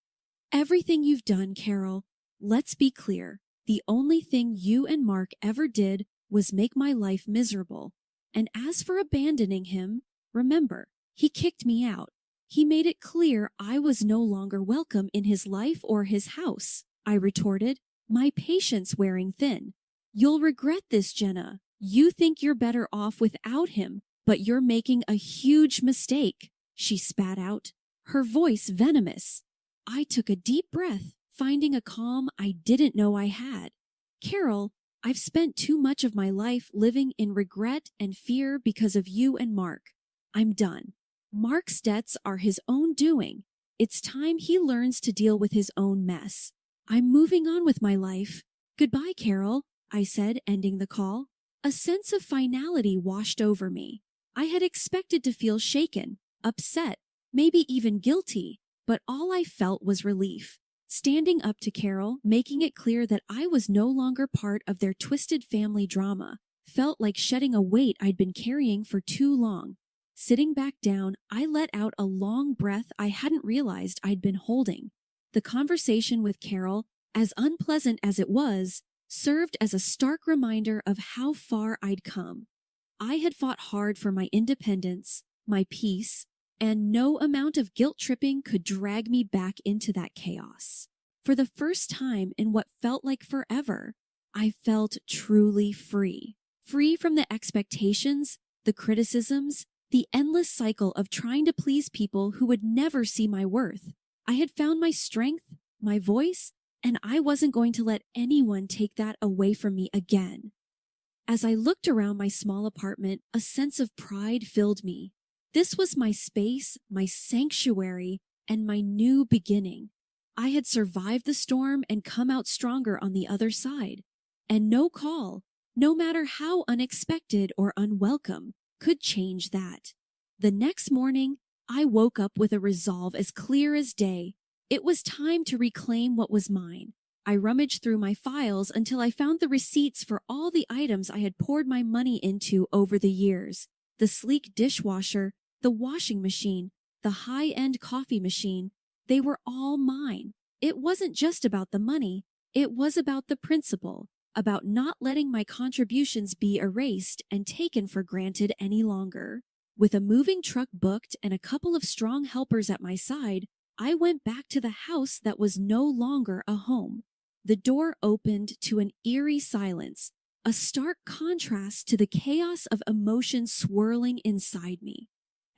Everything you've done, Carol. Let's be clear. The only thing you and Mark ever did was make my life miserable. And as for abandoning him, remember, he kicked me out. He made it clear I was no longer welcome in his life or his house. I retorted, my patience wearing thin. You'll regret this, Jenna. You think you're better off without him, but you're making a huge mistake, she spat out, her voice venomous. I took a deep breath, finding a calm I didn't know I had. Carol, I've spent too much of my life living in regret and fear because of you and Mark. I'm done. Mark's debts are his own doing. It's time he learns to deal with his own mess. I'm moving on with my life. Goodbye, Carol, I said, ending the call. A sense of finality washed over me. I had expected to feel shaken, upset, maybe even guilty, but all I felt was relief. Standing up to Carol, making it clear that I was no longer part of their twisted family drama, felt like shedding a weight I'd been carrying for too long. Sitting back down, I let out a long breath I hadn't realized I'd been holding. The conversation with Carol, as unpleasant as it was, served as a stark reminder of how far I'd come. I had fought hard for my independence, my peace, and no amount of guilt-tripping could drag me back into that chaos. For the first time in what felt like forever, I felt truly free. Free from the expectations, the criticisms, the endless cycle of trying to please people who would never see my worth. I had found my strength, my voice, and I wasn't going to let anyone take that away from me again. As I looked around my small apartment, a sense of pride filled me. This was my space, my sanctuary, and my new beginning. I had survived the storm and come out stronger on the other side. And no call, no matter how unexpected or unwelcome, could change that. The next morning, I woke up with a resolve as clear as day. It was time to reclaim what was mine. I rummaged through my files until I found the receipts for all the items I had poured my money into over the years. The sleek dishwasher, the washing machine, the high-end coffee machine, they were all mine. It wasn't just about the money, it was about the principle, about not letting my contributions be erased and taken for granted any longer. With a moving truck booked and a couple of strong helpers at my side, I went back to the house that was no longer a home. The door opened to an eerie silence, a stark contrast to the chaos of emotion swirling inside me.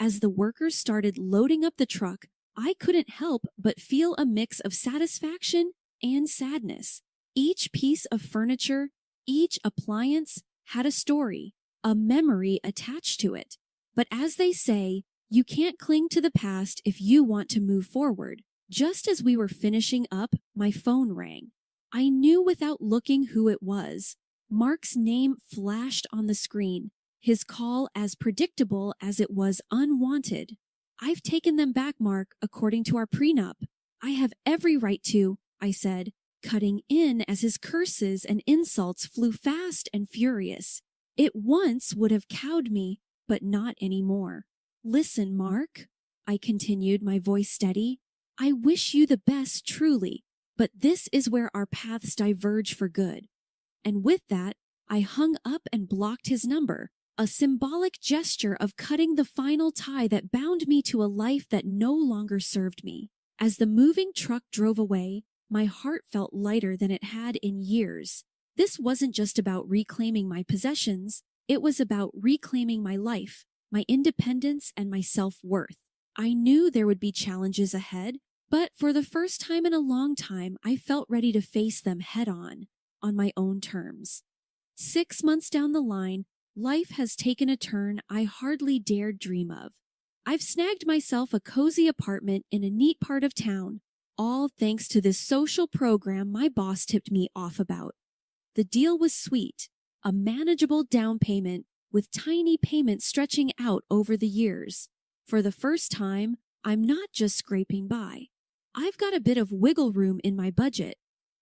As the workers started loading up the truck, I couldn't help but feel a mix of satisfaction and sadness. Each piece of furniture, each appliance had a story, a memory attached to it. But as they say, you can't cling to the past if you want to move forward. Just as we were finishing up, my phone rang. I knew without looking who it was. Mark's name flashed on the screen, his call as predictable as it was unwanted. I've taken them back, Mark, according to our prenup. I have every right to, I said, cutting in as his curses and insults flew fast and furious. It once would have cowed me, but not anymore. Listen, Mark, I continued, my voice steady. I wish you the best, truly, but this is where our paths diverge for good. And with that, I hung up and blocked his number, a symbolic gesture of cutting the final tie that bound me to a life that no longer served me. As the moving truck drove away, my heart felt lighter than it had in years. This wasn't just about reclaiming my possessions, it was about reclaiming my life, my independence, and my self-worth. I knew there would be challenges ahead, but for the first time in a long time, I felt ready to face them head on my own terms. 6 months down the line, life has taken a turn I hardly dared dream of. I've snagged myself a cozy apartment in a neat part of town, all thanks to this social program my boss tipped me off about. The deal was sweet, a manageable down payment with tiny payments stretching out over the years. For the first time, I'm not just scraping by. I've got a bit of wiggle room in my budget,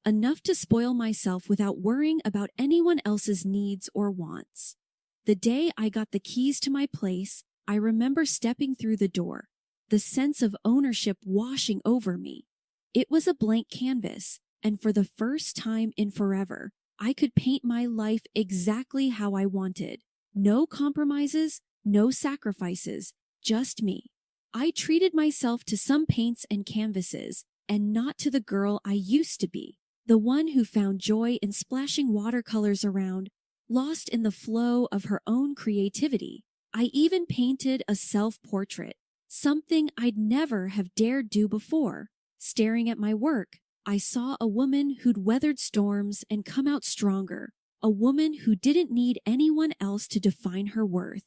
enough to spoil myself without worrying about anyone else's needs or wants. The day I got the keys to my place, I remember stepping through the door, the sense of ownership washing over me. It was a blank canvas, and for the first time in forever, I could paint my life exactly how I wanted. No compromises, no sacrifices, just me. I treated myself to some paints and canvases, and not to the girl I used to be, the one who found joy in splashing watercolors around, lost in the flow of her own creativity. I even painted a self-portrait, something I'd never have dared do before. Staring at my work, I saw a woman who'd weathered storms and come out stronger, a woman who didn't need anyone else to define her worth.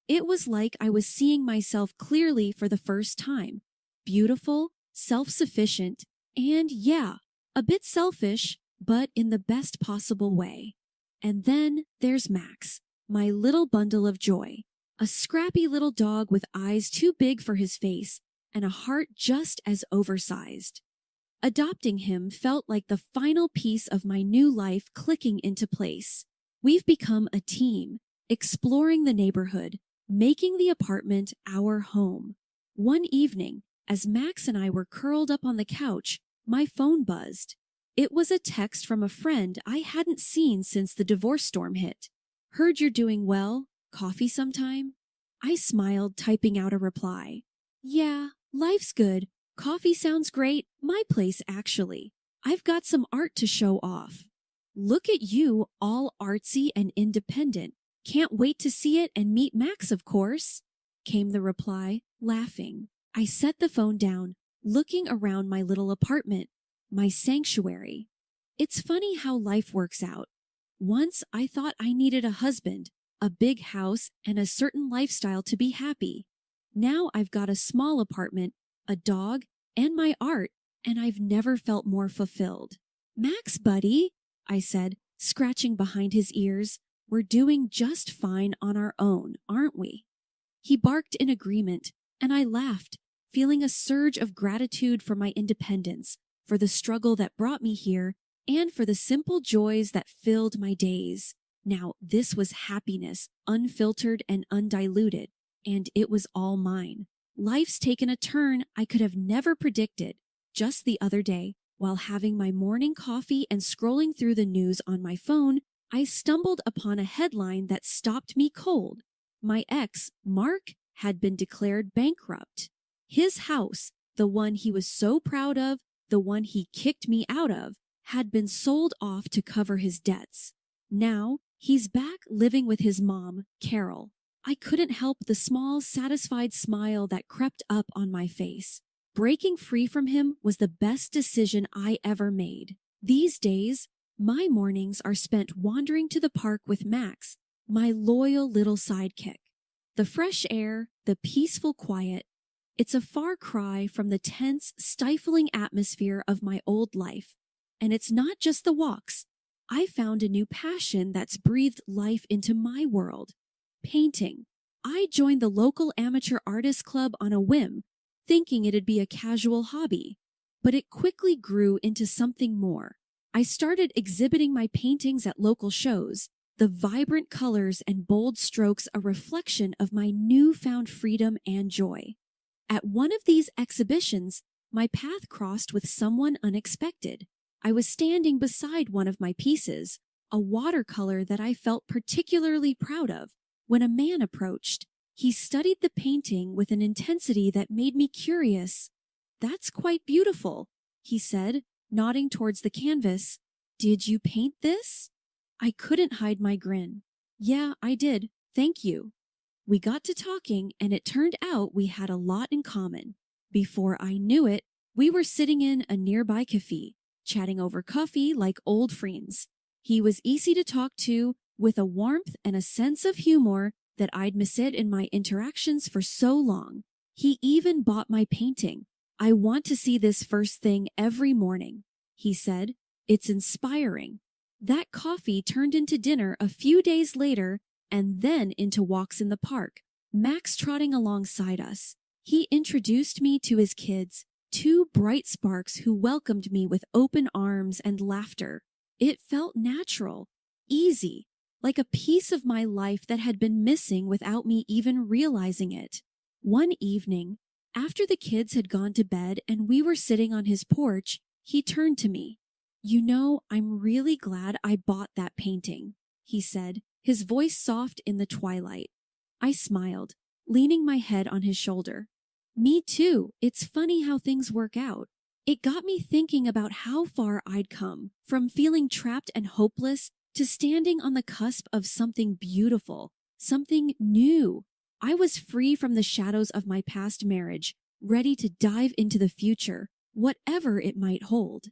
It was like I was seeing myself clearly for the first time. Beautiful, self-sufficient, and yeah, a bit selfish, but in the best possible way. And then there's Max, my little bundle of joy. A scrappy little dog with eyes too big for his face and a heart just as oversized. Adopting him felt like the final piece of my new life clicking into place. We've become a team, exploring the neighborhood, making the apartment our home. One evening, as Max and I were curled up on the couch, my phone buzzed. It was a text from a friend I hadn't seen since the divorce storm hit. "Heard you're doing well. Coffee sometime?" I smiled, typing out a reply. "Yeah, life's good. Coffee sounds great. My place, actually. I've got some art to show off." "Look at you, all artsy and independent. Can't wait to see it and meet Max, of course," came the reply, laughing. I set the phone down, looking around my little apartment, my sanctuary. It's funny how life works out. Once I thought I needed a husband, a big house, and a certain lifestyle to be happy. Now I've got a small apartment, a dog, and my art, and I've never felt more fulfilled. "Max, buddy," I said, scratching behind his ears, "we're doing just fine on our own, aren't we?" He barked in agreement, and I laughed, feeling a surge of gratitude for my independence, for the struggle that brought me here, and for the simple joys that filled my days. Now, this was happiness, unfiltered and undiluted, and it was all mine. Life's taken a turn I could have never predicted. Just the other day, while having my morning coffee and scrolling through the news on my phone, I stumbled upon a headline that stopped me cold. My ex, Mark, had been declared bankrupt. His house, the one he was so proud of, the one he kicked me out of, had been sold off to cover his debts. Now, he's back living with his mom, Carol. I couldn't help the small, satisfied smile that crept up on my face. Breaking free from him was the best decision I ever made. These days, my mornings are spent wandering to the park with Max, my loyal little sidekick. The fresh air, the peaceful quiet, it's a far cry from the tense, stifling atmosphere of my old life. And it's not just the walks. I found a new passion that's breathed life into my world. Painting. I joined the local amateur artist club on a whim, thinking it'd be a casual hobby. But it quickly grew into something more. I started exhibiting my paintings at local shows, the vibrant colors and bold strokes a reflection of my newfound freedom and joy. At one of these exhibitions, my path crossed with someone unexpected. I was standing beside one of my pieces, a watercolor that I felt particularly proud of, when a man approached. He studied the painting with an intensity that made me curious. "That's quite beautiful," he said, nodding towards the canvas. "Did you paint this?" I couldn't hide my grin. "Yeah, I did. Thank you." We got to talking, and it turned out we had a lot in common. Before I knew it, we were sitting in a nearby cafe, chatting over coffee like old friends. He was easy to talk to, with a warmth and a sense of humor that I'd missed in my interactions for so long. He even bought my painting. "I want to see this first thing every morning," he said. "It's inspiring." That coffee turned into dinner a few days later and then into walks in the park, Max trotting alongside us. He introduced me to his kids, two bright sparks who welcomed me with open arms and laughter. It felt natural, easy, like a piece of my life that had been missing without me even realizing it. One evening, after the kids had gone to bed and we were sitting on his porch, he turned to me. "You know, I'm really glad I bought that painting," he said, his voice soft in the twilight. I smiled, leaning my head on his shoulder. "Me too. It's funny how things work out." It got me thinking about how far I'd come, from feeling trapped and hopeless to standing on the cusp of something beautiful, something new. I was free from the shadows of my past marriage, ready to dive into the future, whatever it might hold.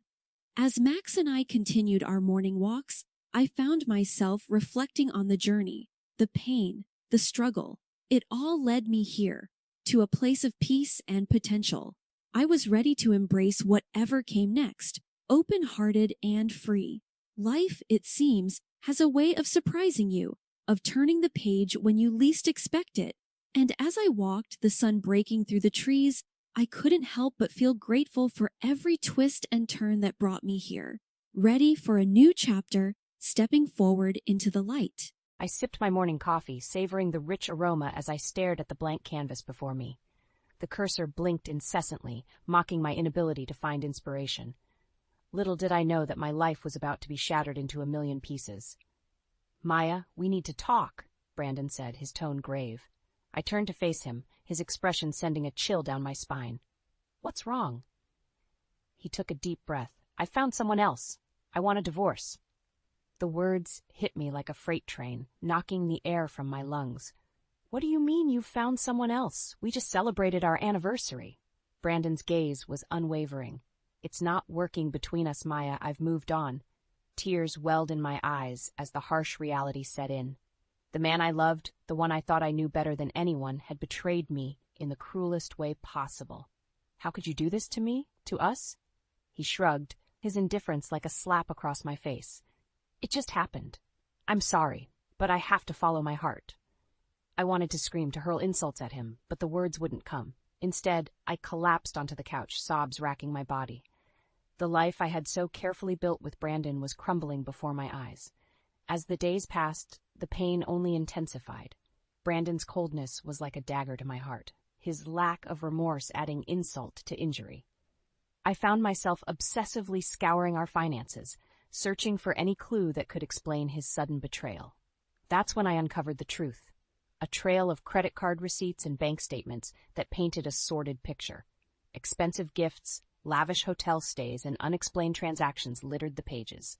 As Max and I continued our morning walks, I found myself reflecting on the journey, the pain, the struggle. It all led me here, to a place of peace and potential. I was ready to embrace whatever came next, open-hearted and free. Life, it seems, has a way of surprising you, of turning the page when you least expect it. And as I walked, the sun breaking through the trees, I couldn't help but feel grateful for every twist and turn that brought me here, ready for a new chapter, stepping forward into the light. I sipped my morning coffee, savoring the rich aroma as I stared at the blank canvas before me. The cursor blinked incessantly, mocking my inability to find inspiration. Little did I know that my life was about to be shattered into a million pieces. "Maya, we need to talk," Brandon said, his tone grave. I turned to face him, his expression sending a chill down my spine. "What's wrong?" He took a deep breath. "I found someone else. I want a divorce." The words hit me like a freight train, knocking the air from my lungs. "What do you mean you've found someone else? We just celebrated our anniversary." Brandon's gaze was unwavering. "It's not working between us, Maya. I've moved on." Tears welled in my eyes as the harsh reality set in. The man I loved, the one I thought I knew better than anyone, had betrayed me in the cruelest way possible. "How could you do this to me? To us?" He shrugged, his indifference like a slap across my face. "It just happened. I'm sorry, but I have to follow my heart." I wanted to scream, to hurl insults at him, but the words wouldn't come. Instead, I collapsed onto the couch, sobs racking my body. The life I had so carefully built with Brandon was crumbling before my eyes. As the days passed, the pain only intensified. Brandon's coldness was like a dagger to my heart, his lack of remorse adding insult to injury. I found myself obsessively scouring our finances, searching for any clue that could explain his sudden betrayal. That's when I uncovered the truth. A trail of credit card receipts and bank statements that painted a sordid picture. Expensive gifts, lavish hotel stays, and unexplained transactions littered the pages.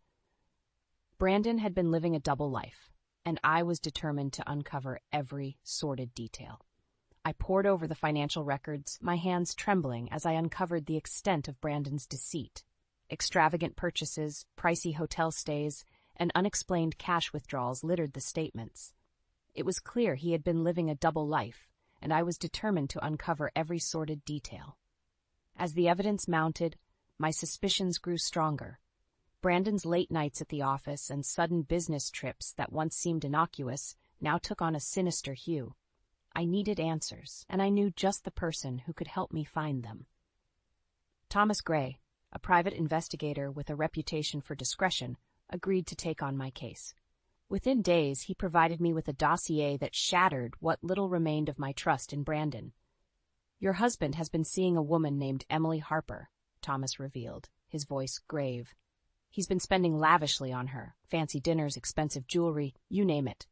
Brandon had been living a double life, and I was determined to uncover every sordid detail. I pored over the financial records, my hands trembling as I uncovered the extent of Brandon's deceit. Extravagant purchases, pricey hotel stays, and unexplained cash withdrawals littered the statements. It was clear he had been living a double life, and I was determined to uncover every sordid detail. As the evidence mounted, my suspicions grew stronger. Brandon's late nights at the office and sudden business trips that once seemed innocuous now took on a sinister hue. I needed answers, and I knew just the person who could help me find them. Thomas Gray, a private investigator with a reputation for discretion, agreed to take on my case. Within days, he provided me with a dossier that shattered what little remained of my trust in Brandon. "Your husband has been seeing a woman named Emily Harper," Thomas revealed, his voice grave. "He's been spending lavishly on her, fancy dinners, expensive jewelry, you name it."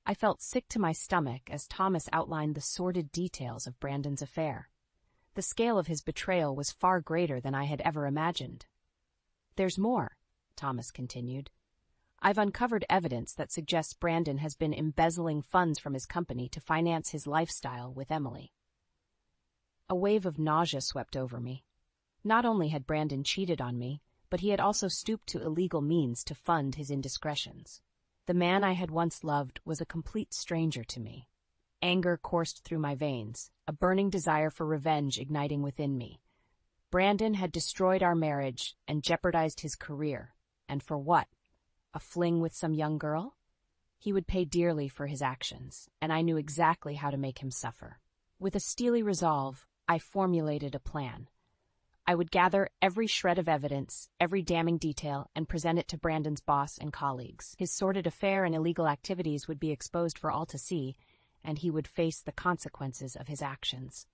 I felt sick to my stomach as Thomas outlined the sordid details of Brandon's affair. The scale of his betrayal was far greater than I had ever imagined. "There's more," Thomas continued. I've uncovered evidence that suggests Brandon has been embezzling funds from his company to finance his lifestyle with Emily. A wave of nausea swept over me. Not only had Brandon cheated on me, but he had also stooped to illegal means to fund his indiscretions. The man I had once loved was a complete stranger to me. Anger coursed through my veins, a burning desire for revenge igniting within me. Brandon had destroyed our marriage and jeopardized his career. And for what? A fling with some young girl? He would pay dearly for his actions, and I knew exactly how to make him suffer. With a steely resolve, I formulated a plan. I would gather every shred of evidence, every damning detail, and present it to Brandon's boss and colleagues. His sordid affair and illegal activities would be exposed for all to see, and he would face the consequences of his actions.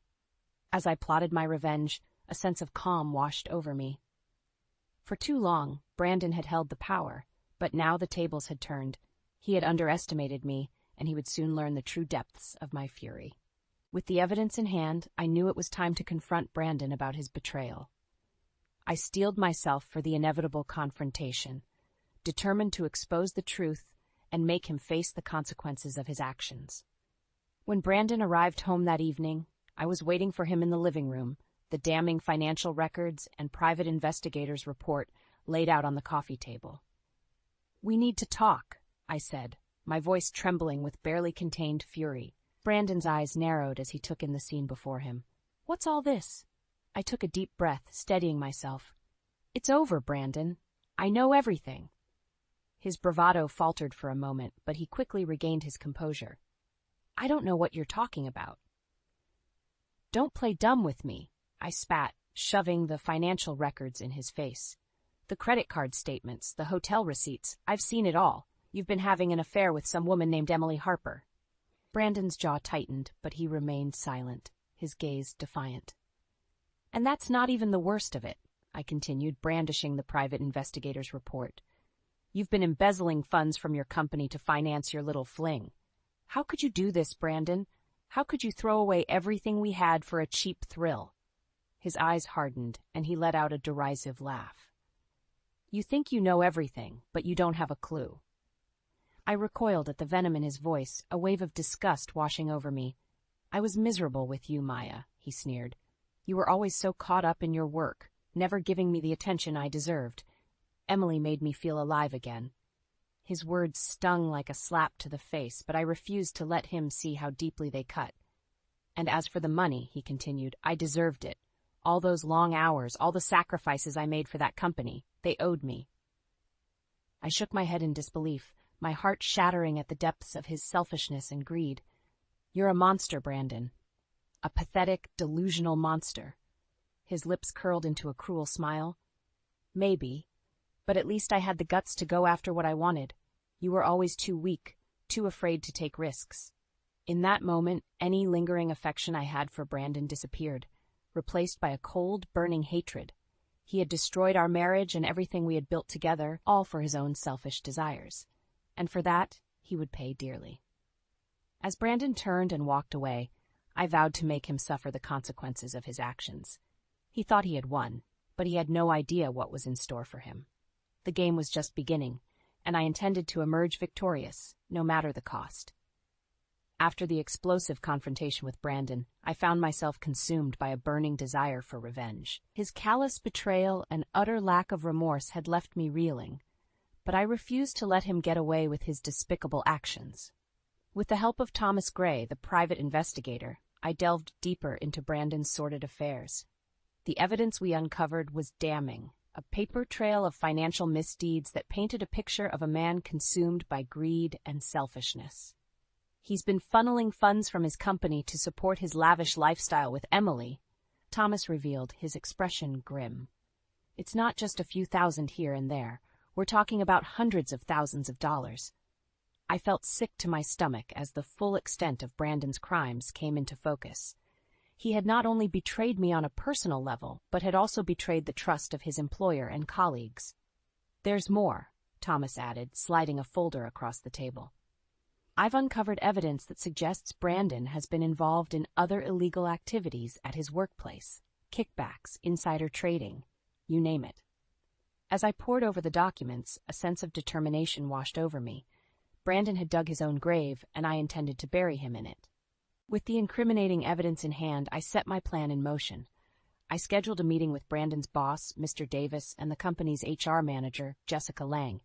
As I plotted my revenge, a sense of calm washed over me. For too long, Brandon had held the power, but now the tables had turned. He had underestimated me, and he would soon learn the true depths of my fury. With the evidence in hand, I knew it was time to confront Brandon about his betrayal. I steeled myself for the inevitable confrontation, determined to expose the truth and make him face the consequences of his actions. When Brandon arrived home that evening, I was waiting for him in the living room, the damning financial records and private investigator's report laid out on the coffee table. "We need to talk," I said, my voice trembling with barely contained fury. Brandon's eyes narrowed as he took in the scene before him. "What's all this?" I took a deep breath, steadying myself. "It's over, Brandon. I know everything." His bravado faltered for a moment, but he quickly regained his composure. "I don't know what you're talking about." "Don't play dumb with me," I spat, shoving the financial records in his face. "The credit card statements, the hotel receipts, I've seen it all. You've been having an affair with some woman named Emily Harper." Brandon's jaw tightened, but he remained silent, his gaze defiant. "And that's not even the worst of it," I continued, brandishing the private investigator's report. "You've been embezzling funds from your company to finance your little fling. How could you do this, Brandon? How could you throw away everything we had for a cheap thrill?" His eyes hardened, and he let out a derisive laugh. "You think you know everything, but you don't have a clue." I recoiled at the venom in his voice, a wave of disgust washing over me. "I was miserable with you, Maya," he sneered. "You were always so caught up in your work, never giving me the attention I deserved. Emily made me feel alive again." His words stung like a slap to the face, but I refused to let him see how deeply they cut. "And as for the money," he continued, "I deserved it. All those long hours, all the sacrifices I made for that company, they owed me." I shook my head in disbelief, my heart shattering at the depths of his selfishness and greed. "You're a monster, Brandon. A pathetic, delusional monster." His lips curled into a cruel smile. "Maybe, but at least I had the guts to go after what I wanted. You were always too weak, too afraid to take risks." In that moment, any lingering affection I had for Brandon disappeared, replaced by a cold, burning hatred. He had destroyed our marriage and everything we had built together, all for his own selfish desires. And for that, he would pay dearly. As Brandon turned and walked away, I vowed to make him suffer the consequences of his actions. He thought he had won, but he had no idea what was in store for him. The game was just beginning, and I intended to emerge victorious, no matter the cost. After the explosive confrontation with Brandon, I found myself consumed by a burning desire for revenge. His callous betrayal and utter lack of remorse had left me reeling, but I refused to let him get away with his despicable actions. With the help of Thomas Gray, the private investigator, I delved deeper into Brandon's sordid affairs. The evidence we uncovered was damning, a paper trail of financial misdeeds that painted a picture of a man consumed by greed and selfishness. "He's been funneling funds from his company to support his lavish lifestyle with Emily," Thomas revealed, his expression grim. "It's not just a few thousand here and there. We're talking about hundreds of thousands of dollars." I felt sick to my stomach as the full extent of Brandon's crimes came into focus. He had not only betrayed me on a personal level, but had also betrayed the trust of his employer and colleagues. "There's more," Thomas added, sliding a folder across the table. "I've uncovered evidence that suggests Brandon has been involved in other illegal activities at his workplace. Kickbacks, insider trading, you name it." As I pored over the documents, a sense of determination washed over me. Brandon had dug his own grave, and I intended to bury him in it. With the incriminating evidence in hand, I set my plan in motion. I scheduled a meeting with Brandon's boss, Mr. Davis, and the company's HR manager, Jessica Lang.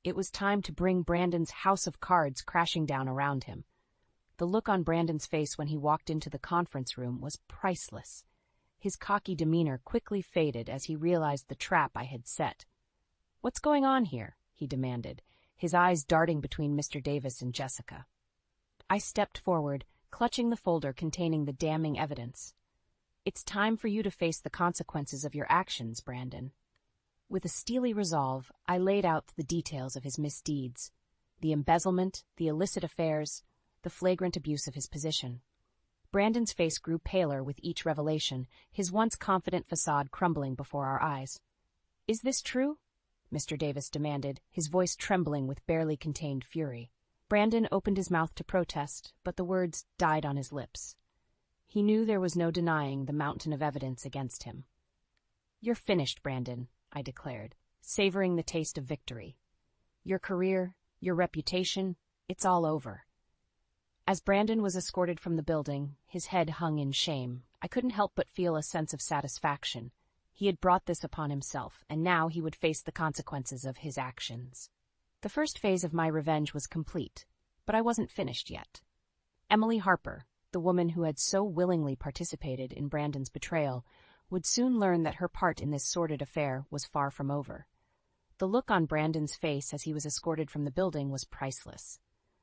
It was time to bring Brandon's house of cards crashing down around him. The look on Brandon's face when he walked into the conference room was priceless. His cocky demeanor quickly faded as he realized the trap I had set. "What's going on here?" he demanded, his eyes darting between Mr. Davis and Jessica. I stepped forward, clutching the folder containing the damning evidence. "It's time for you to face the consequences of your actions, Brandon." With a steely resolve, I laid out the details of his misdeeds, the embezzlement, the illicit affairs, the flagrant abuse of his position. Brandon's face grew paler with each revelation, his once confident facade crumbling before our eyes. "Is this true?" Mr. Davis demanded, his voice trembling with barely contained fury. Brandon opened his mouth to protest, but the words died on his lips. He knew there was no denying the mountain of evidence against him. "You're finished, Brandon," I declared, savoring the taste of victory. "Your career, your reputation, it's all over." As Brandon was escorted from the building, his head hung in shame, I couldn't help but feel a sense of satisfaction. He had brought this upon himself, and now he would face the consequences of his actions. The first phase of my revenge was complete, but I wasn't finished yet. Emily Harper, the woman who had so willingly participated in Brandon's betrayal, would soon learn that her part in this sordid affair was far from over. The look on Brandon's face as he was escorted from the building was priceless,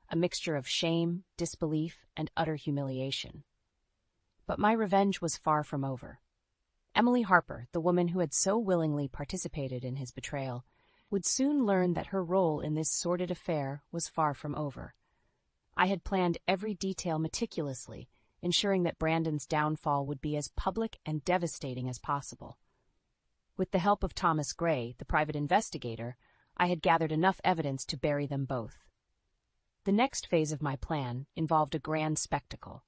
a mixture of shame, disbelief, and utter humiliation. But my revenge was far from over. Emily Harper, the woman who had so willingly participated in his betrayal, would soon learn that her role in this sordid affair was far from over. I had planned every detail meticulously, ensuring that Brandon's downfall would be as public and devastating as possible. With the help of Thomas Gray, the private investigator, I had gathered enough evidence to bury them both. The next phase of my plan involved a grand spectacle,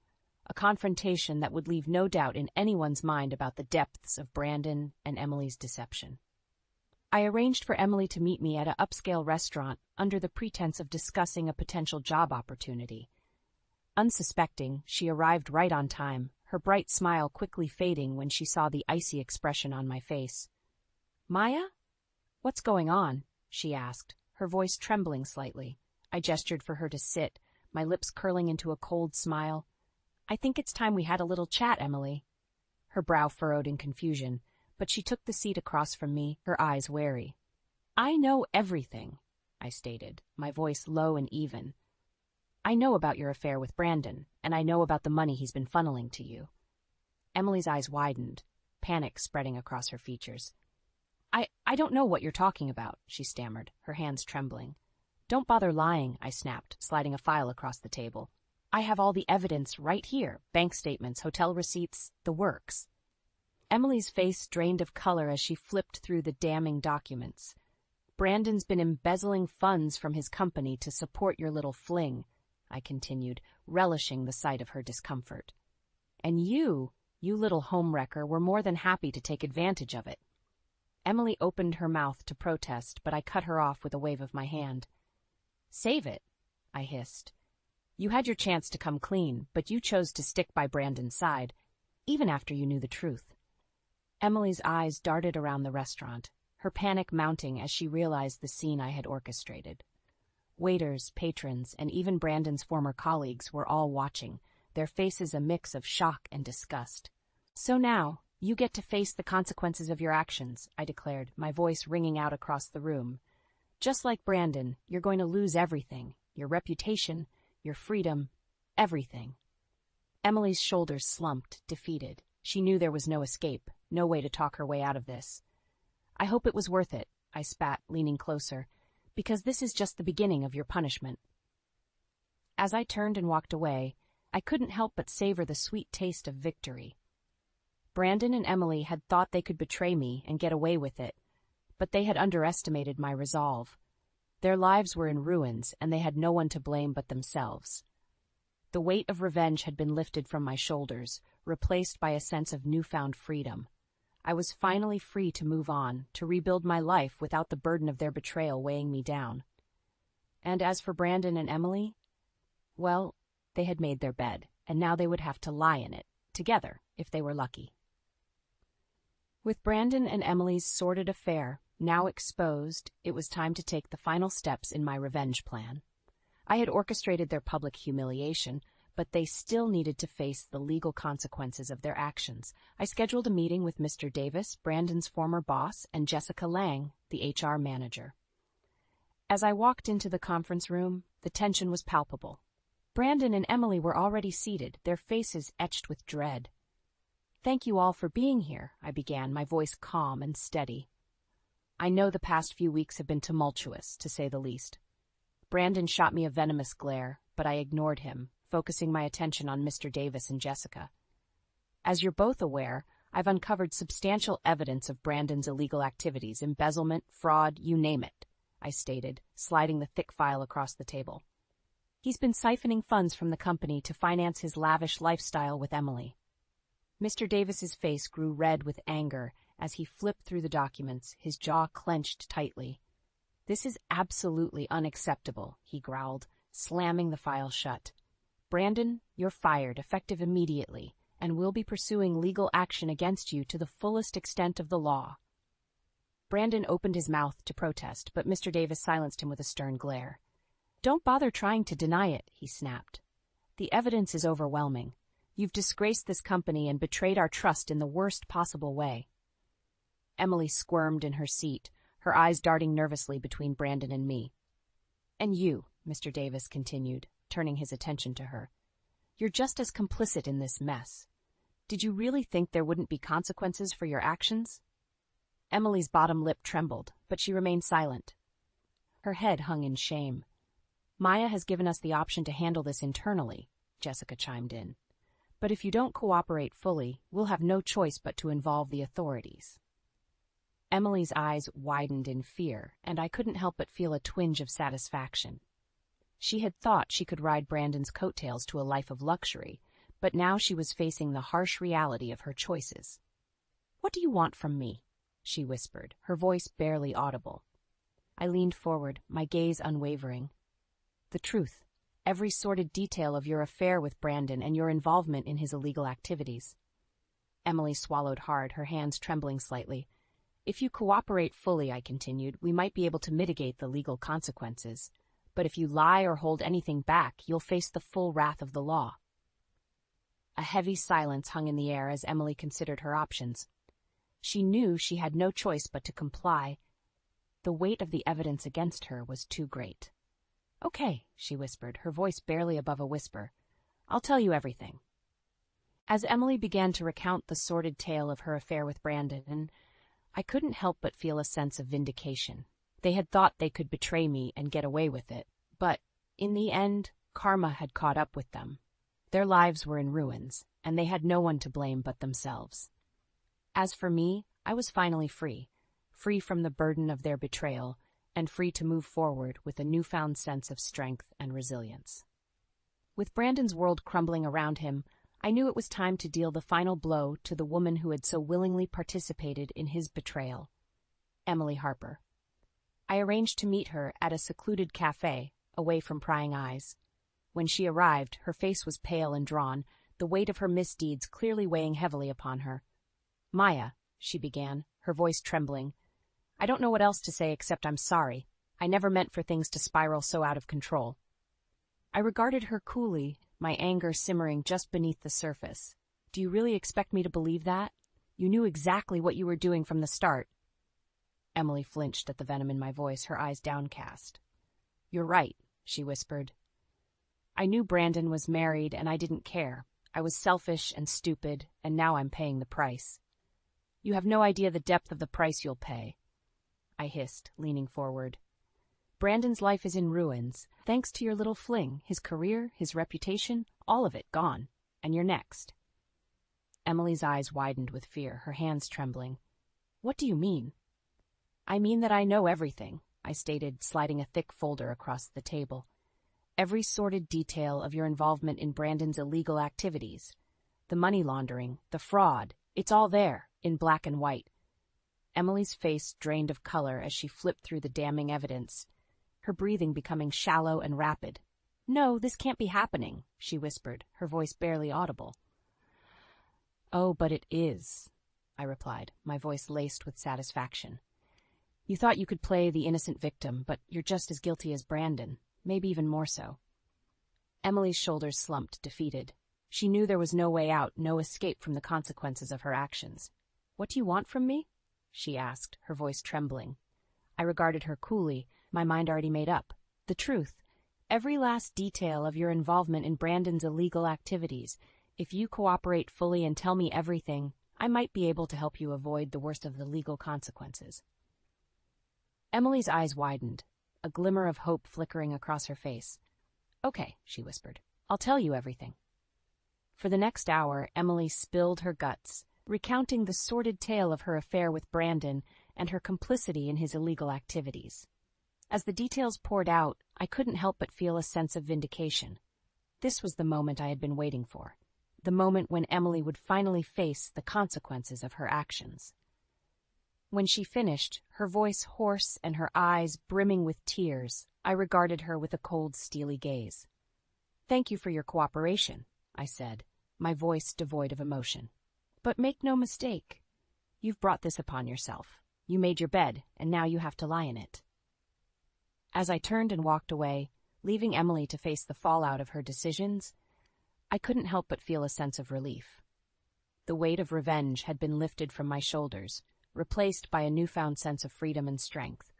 a confrontation that would leave no doubt in anyone's mind about the depths of Brandon and Emily's deception. I arranged for Emily to meet me at an upscale restaurant under the pretense of discussing a potential job opportunity. Unsuspecting, she arrived right on time, her bright smile quickly fading when she saw the icy expression on my face. "Maya? What's going on?" she asked, her voice trembling slightly. I gestured for her to sit, my lips curling into a cold smile. "I think it's time we had a little chat, Emily." Her brow furrowed in confusion, but she took the seat across from me, her eyes wary. "I know everything," I stated, my voice low and even. "I know about your affair with Brandon, and I know about the money he's been funneling to you." Emily's eyes widened, panic spreading across her features. I don't know what you're talking about," she stammered, her hands trembling. "Don't bother lying," I snapped, sliding a file across the table. "I have all the evidence right here, bank statements, hotel receipts, the works." Emily's face drained of color as she flipped through the damning documents. "Brandon's been embezzling funds from his company to support your little fling," I continued, relishing the sight of her discomfort. "And you little homewrecker, were more than happy to take advantage of it." Emily opened her mouth to protest, but I cut her off with a wave of my hand. "Save it," I hissed. "You had your chance to come clean, but you chose to stick by Brandon's side, even after you knew the truth." Emily's eyes darted around the restaurant, her panic mounting as she realized the scene I had orchestrated. Waiters, patrons, and even Brandon's former colleagues were all watching, their faces a mix of shock and disgust. "So now, you get to face the consequences of your actions," I declared, my voice ringing out across the room. "Just like Brandon, you're going to lose everything, your reputation, your freedom, everything." Emily's shoulders slumped, defeated. She knew there was no escape, no way to talk her way out of this. "I hope it was worth it," I spat, leaning closer, "because this is just the beginning of your punishment." As I turned and walked away, I couldn't help but savor the sweet taste of victory. Brandon and Emily had thought they could betray me and get away with it, but they had underestimated my resolve. Their lives were in ruins, and they had no one to blame but themselves. The weight of revenge had been lifted from my shoulders, replaced by a sense of newfound freedom. I was finally free to move on, to rebuild my life without the burden of their betrayal weighing me down. And as for Brandon and Emily, well, they had made their bed, and now they would have to lie in it, together, if they were lucky. With Brandon and Emily's sordid affair now exposed, it was time to take the final steps in my revenge plan. I had orchestrated their public humiliation, but they still needed to face the legal consequences of their actions. I scheduled a meeting with Mr. Davis, Brandon's former boss, and Jessica Lang, the HR manager. As I walked into the conference room, the tension was palpable. Brandon and Emily were already seated, their faces etched with dread. "Thank you all for being here," I began, my voice calm and steady. "I know the past few weeks have been tumultuous, to say the least." Brandon shot me a venomous glare, but I ignored him, focusing my attention on Mr. Davis and Jessica. "As you're both aware, I've uncovered substantial evidence of Brandon's illegal activities, embezzlement, fraud, you name it," I stated, sliding the thick file across the table. "He's been siphoning funds from the company to finance his lavish lifestyle with Emily." Mr. Davis's face grew red with anger as he flipped through the documents, his jaw clenched tightly. "This is absolutely unacceptable," he growled, slamming the file shut. "Brandon, you're fired, effective immediately, and we'll be pursuing legal action against you to the fullest extent of the law." Brandon opened his mouth to protest, but Mr. Davis silenced him with a stern glare. "Don't bother trying to deny it," he snapped. "The evidence is overwhelming. You've disgraced this company and betrayed our trust in the worst possible way." Emily squirmed in her seat, her eyes darting nervously between Brandon and me. "And you," Mr. Davis continued, turning his attention to her, "you're just as complicit in this mess. Did you really think there wouldn't be consequences for your actions?" Emily's bottom lip trembled, but she remained silent. Her head hung in shame. "Maya has given us the option to handle this internally," Jessica chimed in. "But if you don't cooperate fully, we'll have no choice but to involve the authorities." Emily's eyes widened in fear, and I couldn't help but feel a twinge of satisfaction. She had thought she could ride Brandon's coattails to a life of luxury, but now she was facing the harsh reality of her choices. "What do you want from me?" she whispered, her voice barely audible. I leaned forward, my gaze unwavering. "The truth. Every sordid detail of your affair with Brandon and your involvement in his illegal activities." Emily swallowed hard, her hands trembling slightly. "If you cooperate fully," I continued, "we might be able to mitigate the legal consequences. But if you lie or hold anything back, you'll face the full wrath of the law." A heavy silence hung in the air as Emily considered her options. She knew she had no choice but to comply. The weight of the evidence against her was too great. "Okay," she whispered, her voice barely above a whisper. "I'll tell you everything." As Emily began to recount the sordid tale of her affair with Brandon, I couldn't help but feel a sense of vindication. They had thought they could betray me and get away with it, but, in the end, karma had caught up with them. Their lives were in ruins, and they had no one to blame but themselves. As for me, I was finally free from the burden of their betrayal, and free to move forward with a newfound sense of strength and resilience. With Brandon's world crumbling around him, I knew it was time to deal the final blow to the woman who had so willingly participated in his betrayal, Emily Harper. I arranged to meet her at a secluded cafe, away from prying eyes. When she arrived, her face was pale and drawn, the weight of her misdeeds clearly weighing heavily upon her. "Maya," she began, her voice trembling, "I don't know what else to say except I'm sorry. I never meant for things to spiral so out of control." I regarded her coolly, my anger simmering just beneath the surface. "Do you really expect me to believe that? You knew exactly what you were doing from the start." Emily flinched at the venom in my voice, her eyes downcast. "You're right," she whispered. "I knew Brandon was married and I didn't care. I was selfish and stupid, and now I'm paying the price." "You have no idea the depth of the price you'll pay," I hissed, leaning forward. "Brandon's life is in ruins, thanks to your little fling, his career, his reputation, all of it gone. And you're next." Emily's eyes widened with fear, her hands trembling. "What do you mean?" "I mean that I know everything," I stated, sliding a thick folder across the table. "Every sordid detail of your involvement in Brandon's illegal activities. The money laundering, the fraud, It's all there, in black and white. Emily's face drained of color as she flipped through the damning evidence, her breathing becoming shallow and rapid. "No, this can't be happening," she whispered, her voice barely audible. "Oh, but it is," I replied, my voice laced with satisfaction. "You thought you could play the innocent victim, but you're just as guilty as Brandon, maybe even more so." Emily's shoulders slumped, defeated. She knew there was no way out, no escape from the consequences of her actions. "What do you want from me?" she asked, her voice trembling. I regarded her coolly, my mind already made up. "The truth. Every last detail of your involvement in Brandon's illegal activities. If you cooperate fully and tell me everything, I might be able to help you avoid the worst of the legal consequences." Emily's eyes widened, a glimmer of hope flickering across her face. "Okay," she whispered. "I'll tell you everything." For the next hour, Emily spilled her guts, recounting the sordid tale of her affair with Brandon and her complicity in his illegal activities. As the details poured out, I couldn't help but feel a sense of vindication. This was the moment I had been waiting for, the moment when Emily would finally face the consequences of her actions. When she finished, her voice hoarse and her eyes brimming with tears, I regarded her with a cold, steely gaze. "Thank you for your cooperation," I said, my voice devoid of emotion. "But make no mistake. You've brought this upon yourself. You made your bed, and now you have to lie in it." As I turned and walked away, leaving Emily to face the fallout of her decisions, I couldn't help but feel a sense of relief. The weight of revenge had been lifted from my shoulders, replaced by a newfound sense of freedom and strength.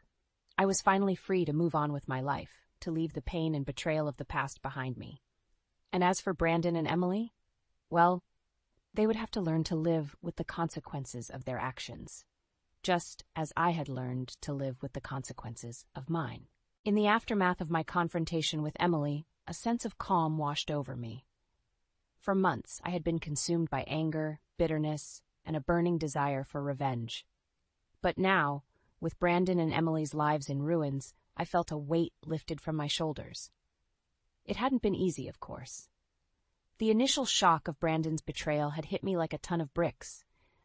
I was finally free to move on with my life, to leave the pain and betrayal of the past behind me. And as for Brandon and Emily, well, they would have to learn to live with the consequences of their actions, just as I had learned to live with the consequences of mine. In the aftermath of my confrontation with Emily, a sense of calm washed over me. For months, I had been consumed by anger, bitterness, and a burning desire for revenge. But now, with Brandon and Emily's lives in ruins, I felt a weight lifted from my shoulders. It hadn't been easy, of course. The initial shock of Brandon's betrayal had hit me like a ton of bricks,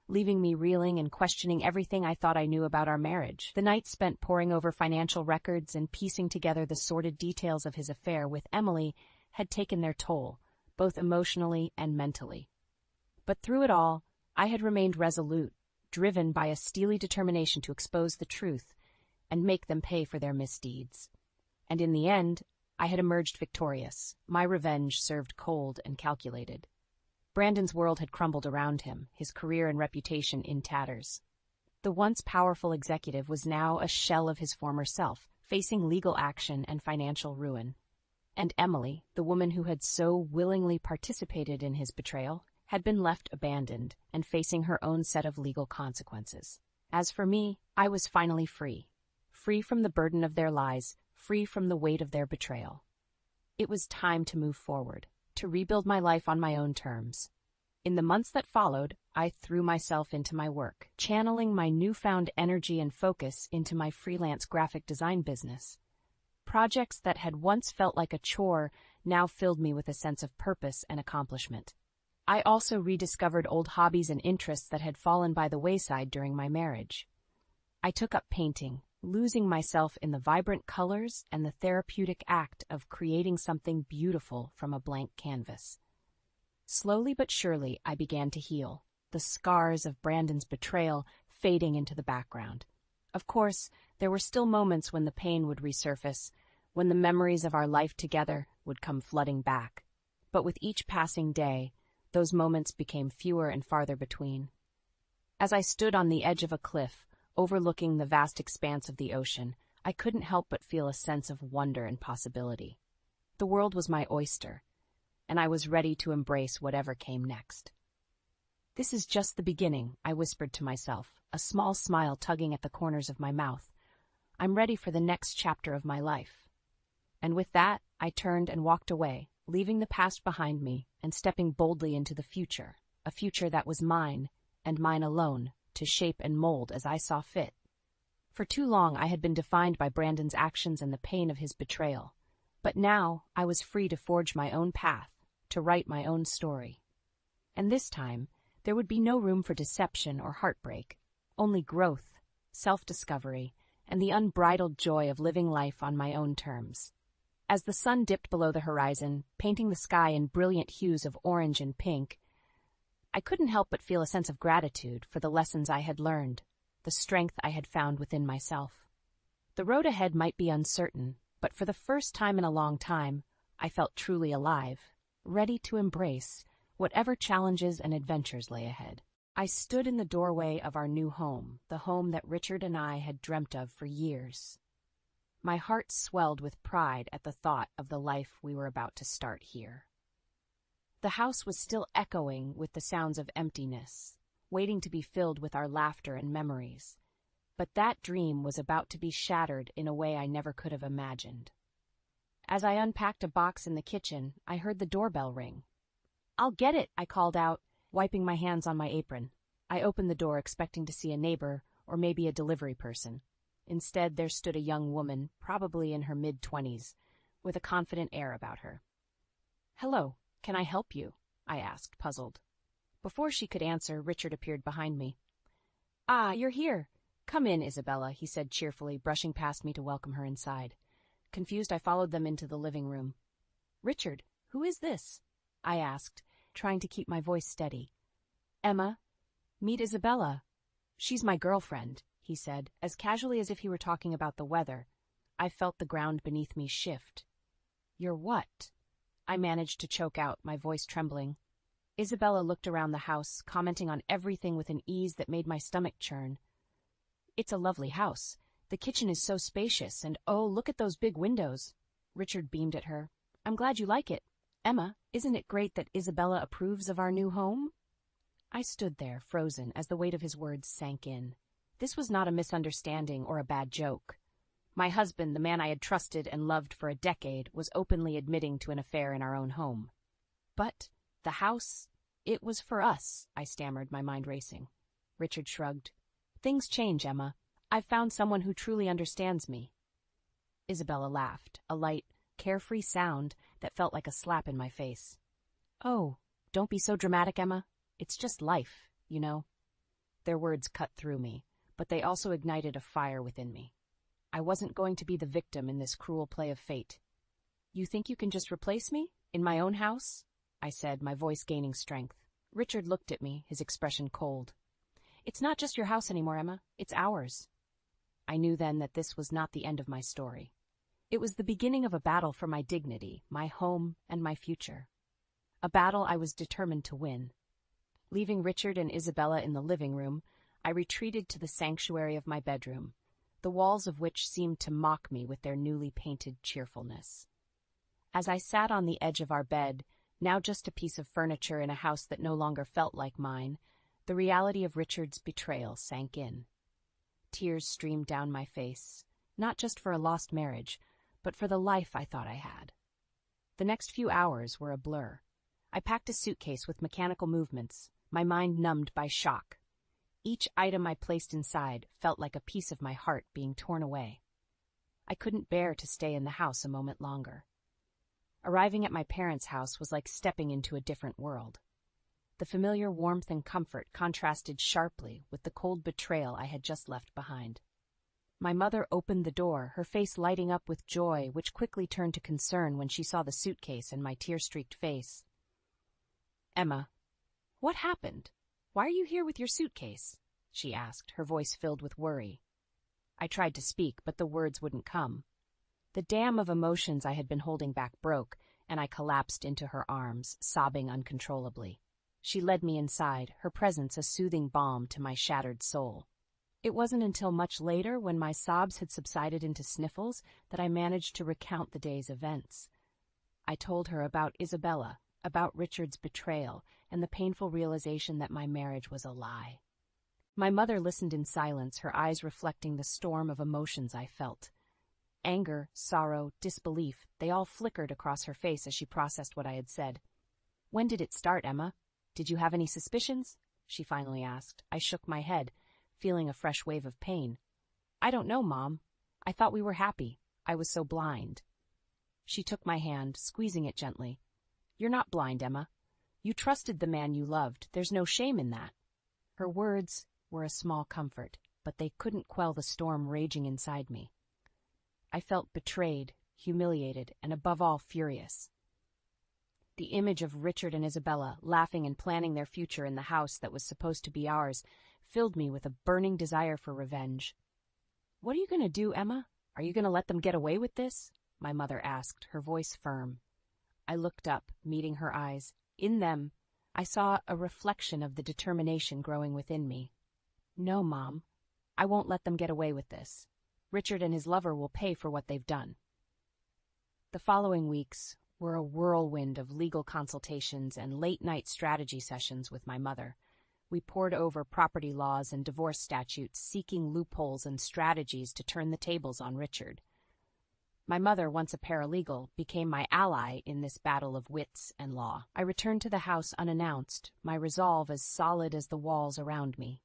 leaving me reeling and questioning everything I thought I knew about our marriage. The nights spent poring over financial records and piecing together the sordid details of his affair with Emily had taken their toll, both emotionally and mentally. But through it all, I had remained resolute, driven by a steely determination to expose the truth and make them pay for their misdeeds. And in the end, I had emerged victorious, my revenge served cold and calculated. Brandon's world had crumbled around him, his career and reputation in tatters. The once powerful executive was now a shell of his former self, facing legal action and financial ruin. And Emily, the woman who had so willingly participated in his betrayal, had been left abandoned and facing her own set of legal consequences. As for me, I was finally free. Free from the burden of their lies, free from the weight of their betrayal. It was time to move forward, to rebuild my life on my own terms. In the months that followed, I threw myself into my work, channeling my newfound energy and focus into my freelance graphic design business. Projects that had once felt like a chore now filled me with a sense of purpose and accomplishment. I also rediscovered old hobbies and interests that had fallen by the wayside during my marriage. I took up painting, losing myself in the vibrant colors and the therapeutic act of creating something beautiful from a blank canvas. Slowly but surely, I began to heal, the scars of Brandon's betrayal fading into the background. Of course, there were still moments when the pain would resurface, when the memories of our life together would come flooding back. But with each passing day, those moments became fewer and farther between. As I stood on the edge of a cliff, overlooking the vast expanse of the ocean, I couldn't help but feel a sense of wonder and possibility. The world was my oyster, and I was ready to embrace whatever came next. "This is just the beginning," I whispered to myself, a small smile tugging at the corners of my mouth. "I'm ready for the next chapter of my life." And with that, I turned and walked away, leaving the past behind me and stepping boldly into the future, a future that was mine, and mine alone, to shape and mold as I saw fit. For too long I had been defined by Brandon's actions and the pain of his betrayal. But now I was free to forge my own path, to write my own story. And this time, There would be no room for deception or heartbreak, only growth, self-discovery, and the unbridled joy of living life on my own terms. As the sun dipped below the horizon, painting the sky in brilliant hues of orange and pink, I couldn't help but feel a sense of gratitude for the lessons I had learned, the strength I had found within myself. The road ahead might be uncertain, but for the first time in a long time, I felt truly alive, ready to embrace whatever challenges and adventures lay ahead. I stood in the doorway of our new home, the home that Richard and I had dreamt of for years. My heart swelled with pride at the thought of the life we were about to start here. The house was still echoing with the sounds of emptiness, waiting to be filled with our laughter and memories. But that dream was about to be shattered in a way I never could have imagined. As I unpacked a box in the kitchen, I heard the doorbell ring. "I'll get it," I called out, wiping my hands on my apron. I opened the door expecting to see a neighbor or maybe a delivery person. Instead, there stood a young woman, probably in her mid-20s, with a confident air about her. "Hello, can I help you?" I asked, puzzled. Before she could answer, Richard appeared behind me. "Ah, you're here. Come in, Isabella," he said cheerfully, brushing past me to welcome her inside. Confused, I followed them into the living room. "Richard, who is this?" I asked, trying to keep my voice steady. "Emma, meet Isabella. She's my girlfriend," he said, as casually as if he were talking about the weather. I felt the ground beneath me shift. "You're what?" I managed to choke out, my voice trembling. Isabella looked around the house, commenting on everything with an ease that made my stomach churn. "It's a lovely house. The kitchen is so spacious, and oh, look at those big windows." Richard beamed at her. "I'm glad you like it. Emma, isn't it great that Isabella approves of our new home?" I stood there, frozen, as the weight of his words sank in. This was not a misunderstanding or a bad joke. My husband, the man I had trusted and loved for a decade, was openly admitting to an affair in our own home. "But the house, it was for us," I stammered, my mind racing. Richard shrugged. "Things change, Emma. I've found someone who truly understands me." Isabella laughed, a light, carefree sound that felt like a slap in my face. "Oh, don't be so dramatic, Emma. It's just life, you know." Their words cut through me, but they also ignited a fire within me. I wasn't going to be the victim in this cruel play of fate. "You think you can just replace me? In my own house?" I said, my voice gaining strength. Richard looked at me, his expression cold. "It's not just your house anymore, Emma. It's ours." I knew then that this was not the end of my story. It was the beginning of a battle for my dignity, my home, and my future. A battle I was determined to win. Leaving Richard and Isabella in the living room, I retreated to the sanctuary of my bedroom, the walls of which seemed to mock me with their newly painted cheerfulness. As I sat on the edge of our bed, now just a piece of furniture in a house that no longer felt like mine, the reality of Richard's betrayal sank in. Tears streamed down my face, not just for a lost marriage, but for the life I thought I had. The next few hours were a blur. I packed a suitcase with mechanical movements, my mind numbed by shock. Each item I placed inside felt like a piece of my heart being torn away. I couldn't bear to stay in the house a moment longer. Arriving at my parents' house was like stepping into a different world. The familiar warmth and comfort contrasted sharply with the cold betrayal I had just left behind. My mother opened the door, her face lighting up with joy, which quickly turned to concern when she saw the suitcase and my tear-streaked face. "Emma, what happened? Why are you here with your suitcase?" she asked, her voice filled with worry. I tried to speak, but the words wouldn't come. The dam of emotions I had been holding back broke, and I collapsed into her arms, sobbing uncontrollably. She led me inside, her presence a soothing balm to my shattered soul. It wasn't until much later, when my sobs had subsided into sniffles, that I managed to recount the day's events. I told her about Isabella, about Richard's betrayal, and the painful realization that my marriage was a lie. My mother listened in silence, her eyes reflecting the storm of emotions I felt. Anger, sorrow, disbelief, they all flickered across her face as she processed what I had said. "When did it start, Emma? Did you have any suspicions?" she finally asked. I shook my head, feeling a fresh wave of pain. "I don't know, Mom. I thought we were happy. I was so blind." She took my hand, squeezing it gently. "You're not blind, Emma. You trusted the man you loved. There's no shame in that." Her words were a small comfort, but they couldn't quell the storm raging inside me. I felt betrayed, humiliated, and above all furious. The image of Richard and Isabella laughing and planning their future in the house that was supposed to be ours filled me with a burning desire for revenge. "What are you going to do, Emma? Are you going to let them get away with this?" my mother asked, her voice firm. I looked up, meeting her eyes. In them, I saw a reflection of the determination growing within me. "No, Mom. I won't let them get away with this. Richard and his lover will pay for what they've done." The following weeks were a whirlwind of legal consultations and late-night strategy sessions with my mother. We pored over property laws and divorce statutes, seeking loopholes and strategies to turn the tables on Richard. My mother, once a paralegal, became my ally in this battle of wits and law. I returned to the house unannounced, my resolve as solid as the walls around me.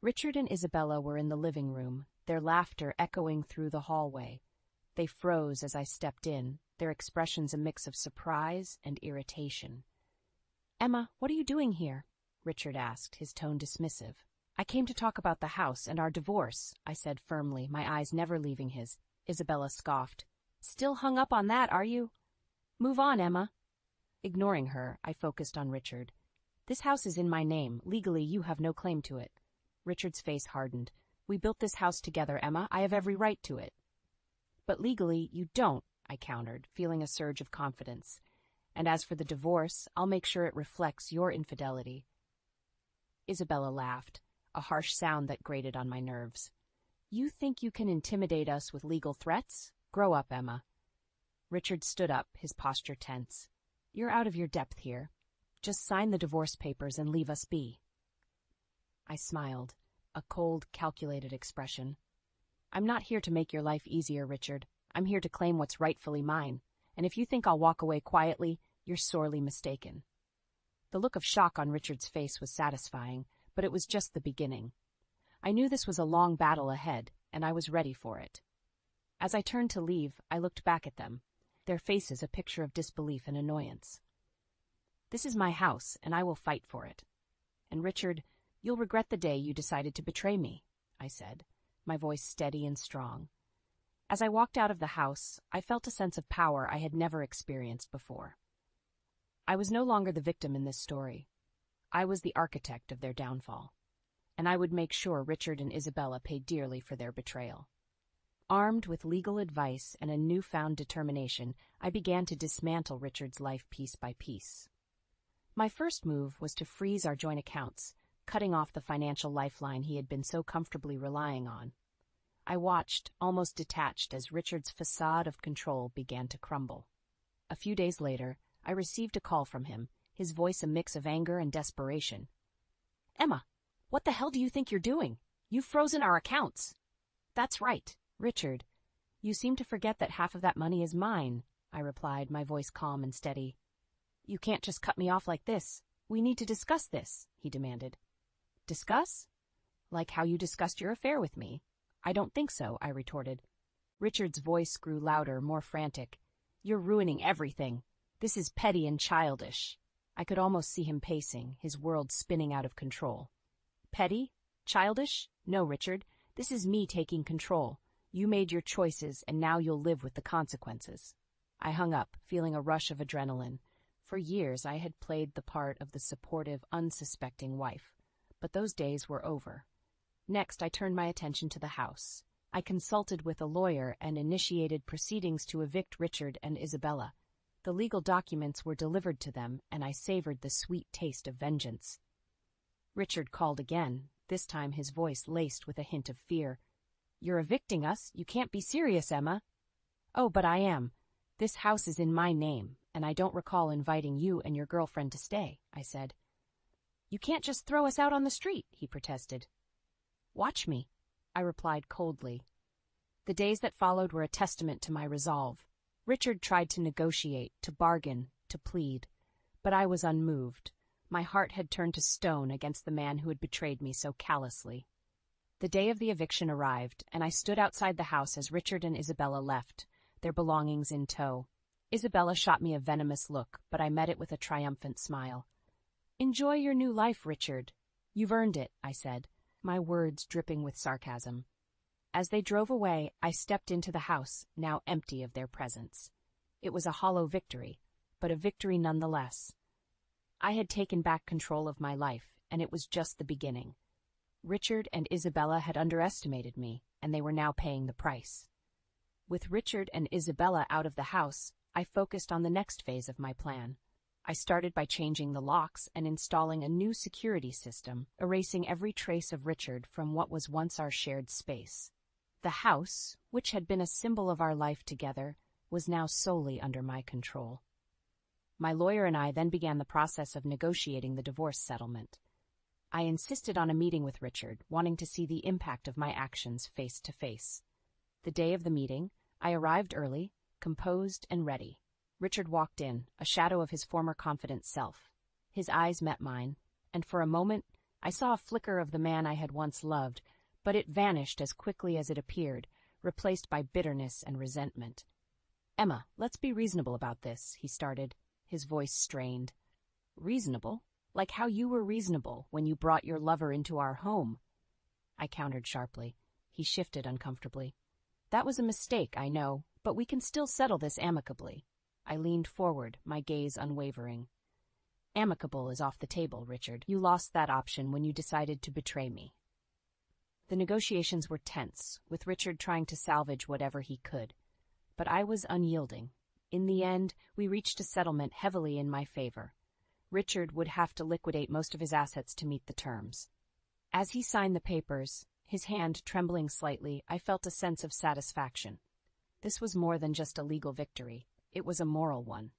Richard and Isabella were in the living room, their laughter echoing through the hallway. They froze as I stepped in, their expressions a mix of surprise and irritation. "Emma, what are you doing here?" Richard asked, his tone dismissive. "I came to talk about the house and our divorce," I said firmly, my eyes never leaving his. Isabella scoffed. "Still hung up on that, are you? Move on, Emma." Ignoring her, I focused on Richard. "This house is in my name. Legally, you have no claim to it." Richard's face hardened. "We built this house together, Emma. I have every right to it." "But legally, you don't," I countered, feeling a surge of confidence. "And as for the divorce, I'll make sure it reflects your infidelity." Isabella laughed, a harsh sound that grated on my nerves. "You think you can intimidate us with legal threats? Grow up, Emma." Richard stood up, his posture tense. "You're out of your depth here. Just sign the divorce papers and leave us be." I smiled, a cold, calculated expression. "I'm not here to make your life easier, Richard. I'm here to claim what's rightfully mine, and if you think I'll walk away quietly, you're sorely mistaken." The look of shock on Richard's face was satisfying, but it was just the beginning. I knew this was a long battle ahead, and I was ready for it. As I turned to leave, I looked back at them, their faces a picture of disbelief and annoyance. "This is my house, and I will fight for it. And Richard, you'll regret the day you decided to betray me," I said, my voice steady and strong. As I walked out of the house, I felt a sense of power I had never experienced before. I was no longer the victim in this story. I was the architect of their downfall, and I would make sure Richard and Isabella paid dearly for their betrayal. Armed with legal advice and a newfound determination, I began to dismantle Richard's life piece by piece. My first move was to freeze our joint accounts, cutting off the financial lifeline he had been so comfortably relying on. I watched, almost detached, as Richard's facade of control began to crumble. A few days later, I received a call from him, his voice a mix of anger and desperation. "Emma, what the hell do you think you're doing? You've frozen our accounts." "That's right, Richard. You seem to forget that half of that money is mine," I replied, my voice calm and steady. "You can't just cut me off like this. We need to discuss this," he demanded. "Discuss? Like how you discussed your affair with me?" "I don't think so," I retorted. Richard's voice grew louder, more frantic. "You're ruining everything. This is petty and childish." I could almost see him pacing, his world spinning out of control. "Petty? Childish? No, Richard. This is me taking control. You made your choices, and now you'll live with the consequences." I hung up, feeling a rush of adrenaline. For years I had played the part of the supportive, unsuspecting wife, but those days were over. Next, I turned my attention to the house. I consulted with a lawyer and initiated proceedings to evict Richard and Isabella. The legal documents were delivered to them, and I savored the sweet taste of vengeance. Richard called again, this time his voice laced with a hint of fear. "You're evicting us? You can't be serious, Emma." "Oh, but I am. This house is in my name, and I don't recall inviting you and your girlfriend to stay," I said. "You can't just throw us out on the street," he protested. "Watch me," I replied coldly. The days that followed were a testament to my resolve. Richard tried to negotiate, to bargain, to plead, but I was unmoved. My heart had turned to stone against the man who had betrayed me so callously. The day of the eviction arrived, and I stood outside the house as Richard and Isabella left, their belongings in tow. Isabella shot me a venomous look, but I met it with a triumphant smile. Enjoy your new life, Richard. You've earned it, I said, my words dripping with sarcasm. As they drove away, I stepped into the house, now empty of their presence. It was a hollow victory, but a victory nonetheless. I had taken back control of my life, and it was just the beginning. Richard and Isabella had underestimated me, and they were now paying the price. With Richard and Isabella out of the house, I focused on the next phase of my plan. I started by changing the locks and installing a new security system, erasing every trace of Richard from what was once our shared space. The house, which had been a symbol of our life together, was now solely under my control. My lawyer and I then began the process of negotiating the divorce settlement. I insisted on a meeting with Richard, wanting to see the impact of my actions face to face. The day of the meeting, I arrived early, composed and ready. Richard walked in, a shadow of his former confident self. His eyes met mine, and for a moment I saw a flicker of the man I had once loved, but it vanished as quickly as it appeared, replaced by bitterness and resentment. "Emma, let's be reasonable about this," he started, his voice strained. "Reasonable? Like how you were reasonable when you brought your lover into our home." I countered sharply. He shifted uncomfortably. "That was a mistake, I know, but we can still settle this amicably." I leaned forward, my gaze unwavering. "Amicable is off the table, Richard. You lost that option when you decided to betray me." The negotiations were tense, with Richard trying to salvage whatever he could. But I was unyielding. In the end, we reached a settlement heavily in my favor. Richard would have to liquidate most of his assets to meet the terms. As he signed the papers, his hand trembling slightly, I felt a sense of satisfaction. This was more than just a legal victory. It was a moral one.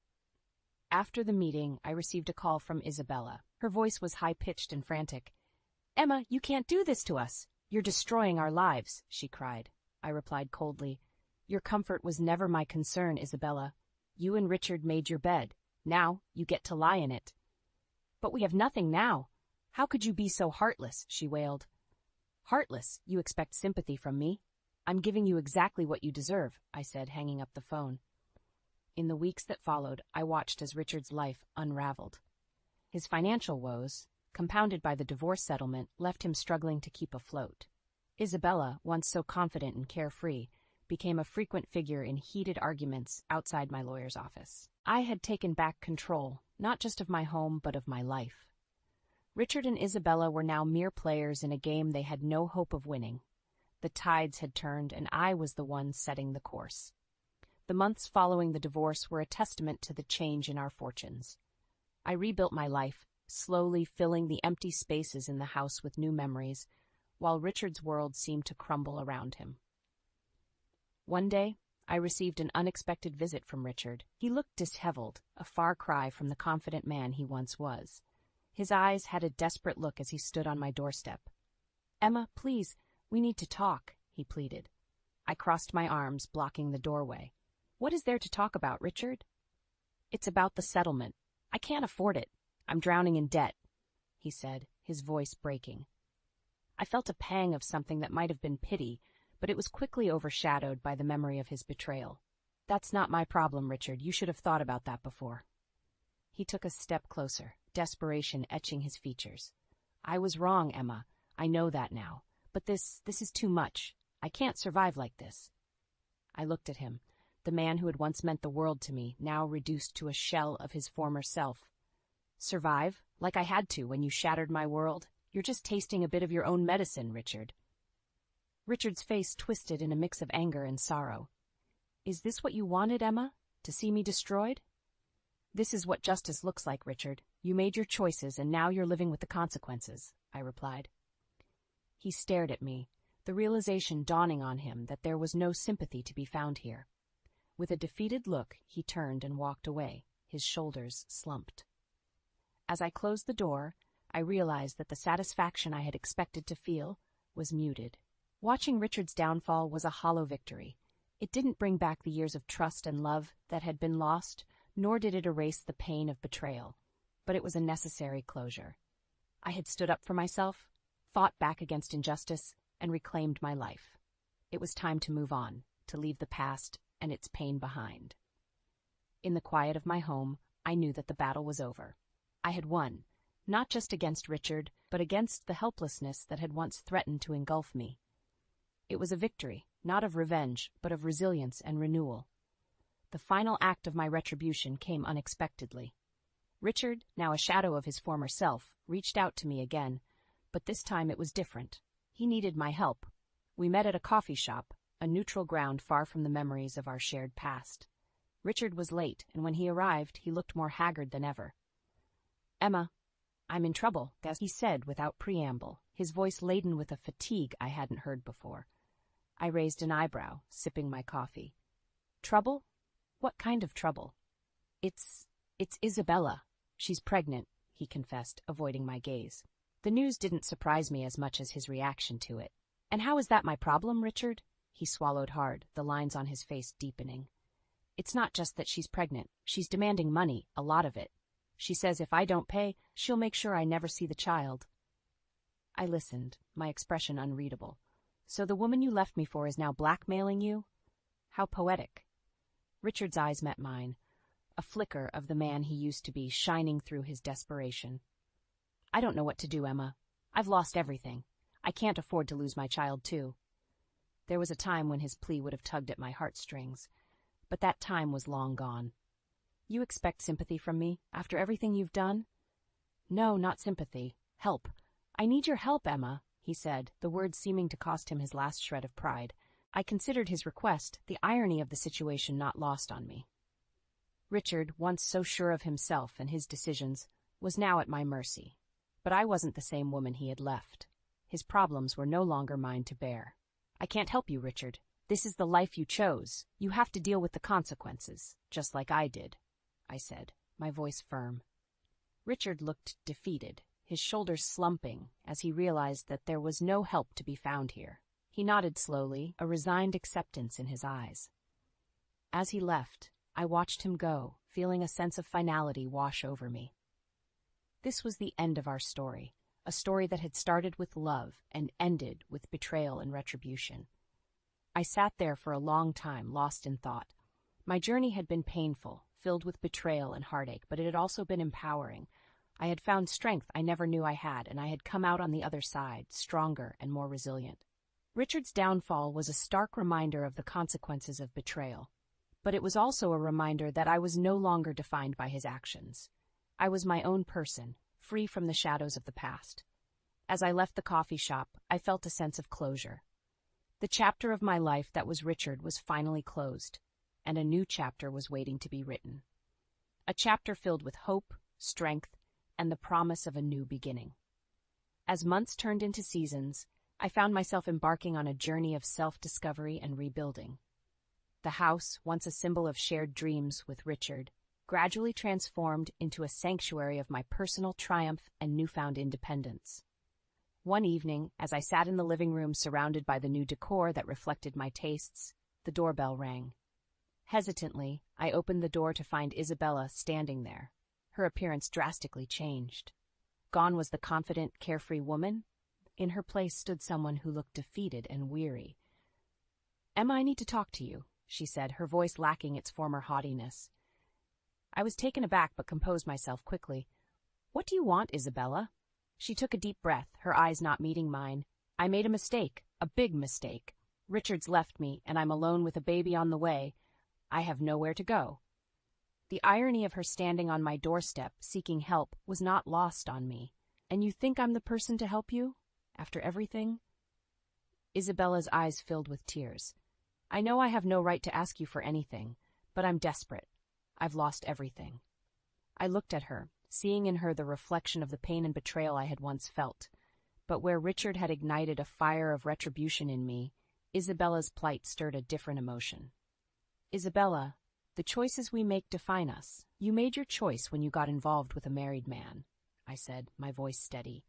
After the meeting, I received a call from Isabella. Her voice was high-pitched and frantic. "Emma, you can't do this to us. You're destroying our lives," she cried. I replied coldly, "Your comfort was never my concern, Isabella. You and Richard made your bed. Now you get to lie in it." "But we have nothing now. How could you be so heartless?" she wailed. "Heartless? You expect sympathy from me? I'm giving you exactly what you deserve," I said, hanging up the phone. In the weeks that followed, I watched as Richard's life unraveled. His financial woes, compounded by the divorce settlement, left him struggling to keep afloat. Isabella, once so confident and carefree, became a frequent figure in heated arguments outside my lawyer's office. I had taken back control, not just of my home, but of my life. Richard and Isabella were now mere players in a game they had no hope of winning. The tides had turned, and I was the one setting the course. The months following the divorce were a testament to the change in our fortunes. I rebuilt my life, slowly filling the empty spaces in the house with new memories, while Richard's world seemed to crumble around him. One day, I received an unexpected visit from Richard. He looked disheveled, a far cry from the confident man he once was. His eyes had a desperate look as he stood on my doorstep. "Emma, please, we need to talk," he pleaded. I crossed my arms, blocking the doorway. "What is there to talk about, Richard?" "It's about the settlement. I can't afford it. I'm drowning in debt," he said, his voice breaking. I felt a pang of something that might have been pity, but it was quickly overshadowed by the memory of his betrayal. "That's not my problem, Richard. You should have thought about that before." He took a step closer, desperation etching his features. "I was wrong, Emma. I know that now. But this is too much. I can't survive like this." I looked at him, the man who had once meant the world to me, now reduced to a shell of his former self. "Survive? Like I had to when you shattered my world? You're just tasting a bit of your own medicine, Richard." Richard's face twisted in a mix of anger and sorrow. "Is this what you wanted, Emma? To see me destroyed?" "This is what justice looks like, Richard. You made your choices, and now you're living with the consequences," I replied. He stared at me, the realization dawning on him that there was no sympathy to be found here. With a defeated look, he turned and walked away, his shoulders slumped. As I closed the door, I realized that the satisfaction I had expected to feel was muted. Watching Richard's downfall was a hollow victory. It didn't bring back the years of trust and love that had been lost, nor did it erase the pain of betrayal, but it was a necessary closure. I had stood up for myself, fought back against injustice, and reclaimed my life. It was time to move on, to leave the past and its pain behind. In the quiet of my home, I knew that the battle was over. I had won, Not just against Richard, but against the helplessness that had once threatened to engulf me. It was a victory, not of revenge, but of resilience and renewal. The final act of my retribution came unexpectedly. Richard, now a shadow of his former self, reached out to me again, but this time it was different. He needed my help. We met at a coffee shop, a neutral ground far from the memories of our shared past. Richard was late, and when he arrived, he looked more haggard than ever. "Emma, I'm in trouble," he said without preamble, his voice laden with a fatigue I hadn't heard before. I raised an eyebrow, sipping my coffee. "Trouble? What kind of trouble?" It's Isabella. She's pregnant," he confessed, avoiding my gaze. The news didn't surprise me as much as his reaction to it. "And how is that my problem, Richard?" He swallowed hard, the lines on his face deepening. "It's not just that she's pregnant. She's demanding money, a lot of it. She says if I don't pay, she'll make sure I never see the child." I listened, my expression unreadable. "So the woman you left me for is now blackmailing you?" How poetic. Richard's eyes met mine, a flicker of the man he used to be shining through his desperation. "I don't know what to do, Emma. I've lost everything. I can't afford to lose my child, too." There was a time when his plea would have tugged at my heartstrings, but that time was long gone. "You expect sympathy from me, after everything you've done?" "No, not sympathy. Help. I need your help, Emma," he said, the words seeming to cost him his last shred of pride. I considered his request, the irony of the situation not lost on me. Richard, once so sure of himself and his decisions, was now at my mercy. But I wasn't the same woman he had left. His problems were no longer mine to bear. "I can't help you, Richard. This is the life you chose. You have to deal with the consequences, just like I did," I said, my voice firm. Richard looked defeated, his shoulders slumping as he realized that there was no help to be found here. He nodded slowly, a resigned acceptance in his eyes. As he left, I watched him go, feeling a sense of finality wash over me. This was the end of our story, a story that had started with love and ended with betrayal and retribution. I sat there for a long time, lost in thought. My journey had been painful, filled with betrayal and heartache, but it had also been empowering. I had found strength I never knew I had, and I had come out on the other side, stronger and more resilient. Richard's downfall was a stark reminder of the consequences of betrayal, but it was also a reminder that I was no longer defined by his actions. I was my own person, free from the shadows of the past. As I left the coffee shop, I felt a sense of closure. The chapter of my life that was Richard was finally closed, and a new chapter was waiting to be written. A chapter filled with hope, strength, and the promise of a new beginning. As months turned into seasons, I found myself embarking on a journey of self-discovery and rebuilding. The house, once a symbol of shared dreams with Richard, gradually transformed into a sanctuary of my personal triumph and newfound independence. One evening, as I sat in the living room surrounded by the new decor that reflected my tastes, the doorbell rang. Hesitantly, I opened the door to find Isabella standing there. Her appearance drastically changed. Gone was the confident, carefree woman. In her place stood someone who looked defeated and weary. "Emma, I need to talk to you," she said, her voice lacking its former haughtiness. I was taken aback but composed myself quickly. "What do you want, Isabella?" She took a deep breath, her eyes not meeting mine. "I made a mistake, a big mistake. Richard's left me, and I'm alone with a baby on the way. I have nowhere to go." The irony of her standing on my doorstep, seeking help, was not lost on me. "And you think I'm the person to help you? After everything?" Isabella's eyes filled with tears. "I know I have no right to ask you for anything, but I'm desperate. I've lost everything." I looked at her, seeing in her the reflection of the pain and betrayal I had once felt. But where Richard had ignited a fire of retribution in me, Isabella's plight stirred a different emotion. "Isabella, the choices we make define us. You made your choice when you got involved with a married man," I said, my voice steady.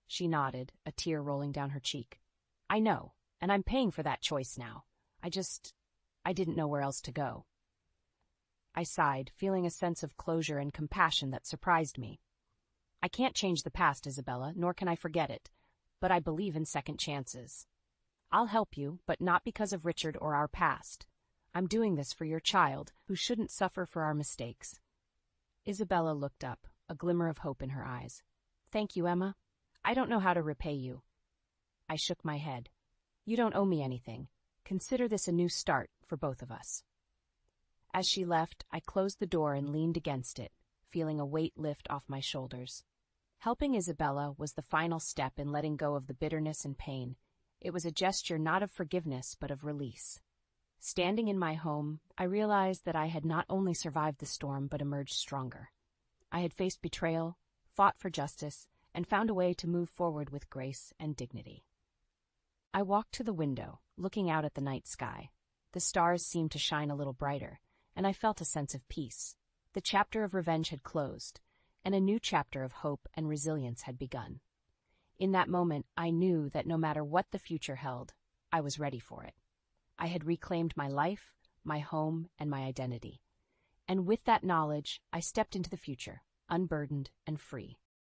She nodded, a tear rolling down her cheek. "I know, and I'm paying for that choice now. I didn't know where else to go." I sighed, feeling a sense of closure and compassion that surprised me. "I can't change the past, Isabella, nor can I forget it, but I believe in second chances. I'll help you, but not because of Richard or our past. I'm doing this for your child, who shouldn't suffer for our mistakes." Isabella looked up, a glimmer of hope in her eyes. Thank you, Emma. I don't know how to repay you. I shook my head. You don't owe me anything. Consider this a new start for both of us. As she left, I closed the door and leaned against it, feeling a weight lift off my shoulders. Helping Isabella was the final step in letting go of the bitterness and pain. It was a gesture not of forgiveness, but of release. Standing in my home, I realized that I had not only survived the storm, but emerged stronger. I had faced betrayal, fought for justice, and found a way to move forward with grace and dignity. I walked to the window, looking out at the night sky. The stars seemed to shine a little brighter, and I felt a sense of peace. The chapter of revenge had closed, and a new chapter of hope and resilience had begun. In that moment, I knew that no matter what the future held, I was ready for it. I had reclaimed my life, my home, and my identity. And with that knowledge, I stepped into the future, unburdened and free.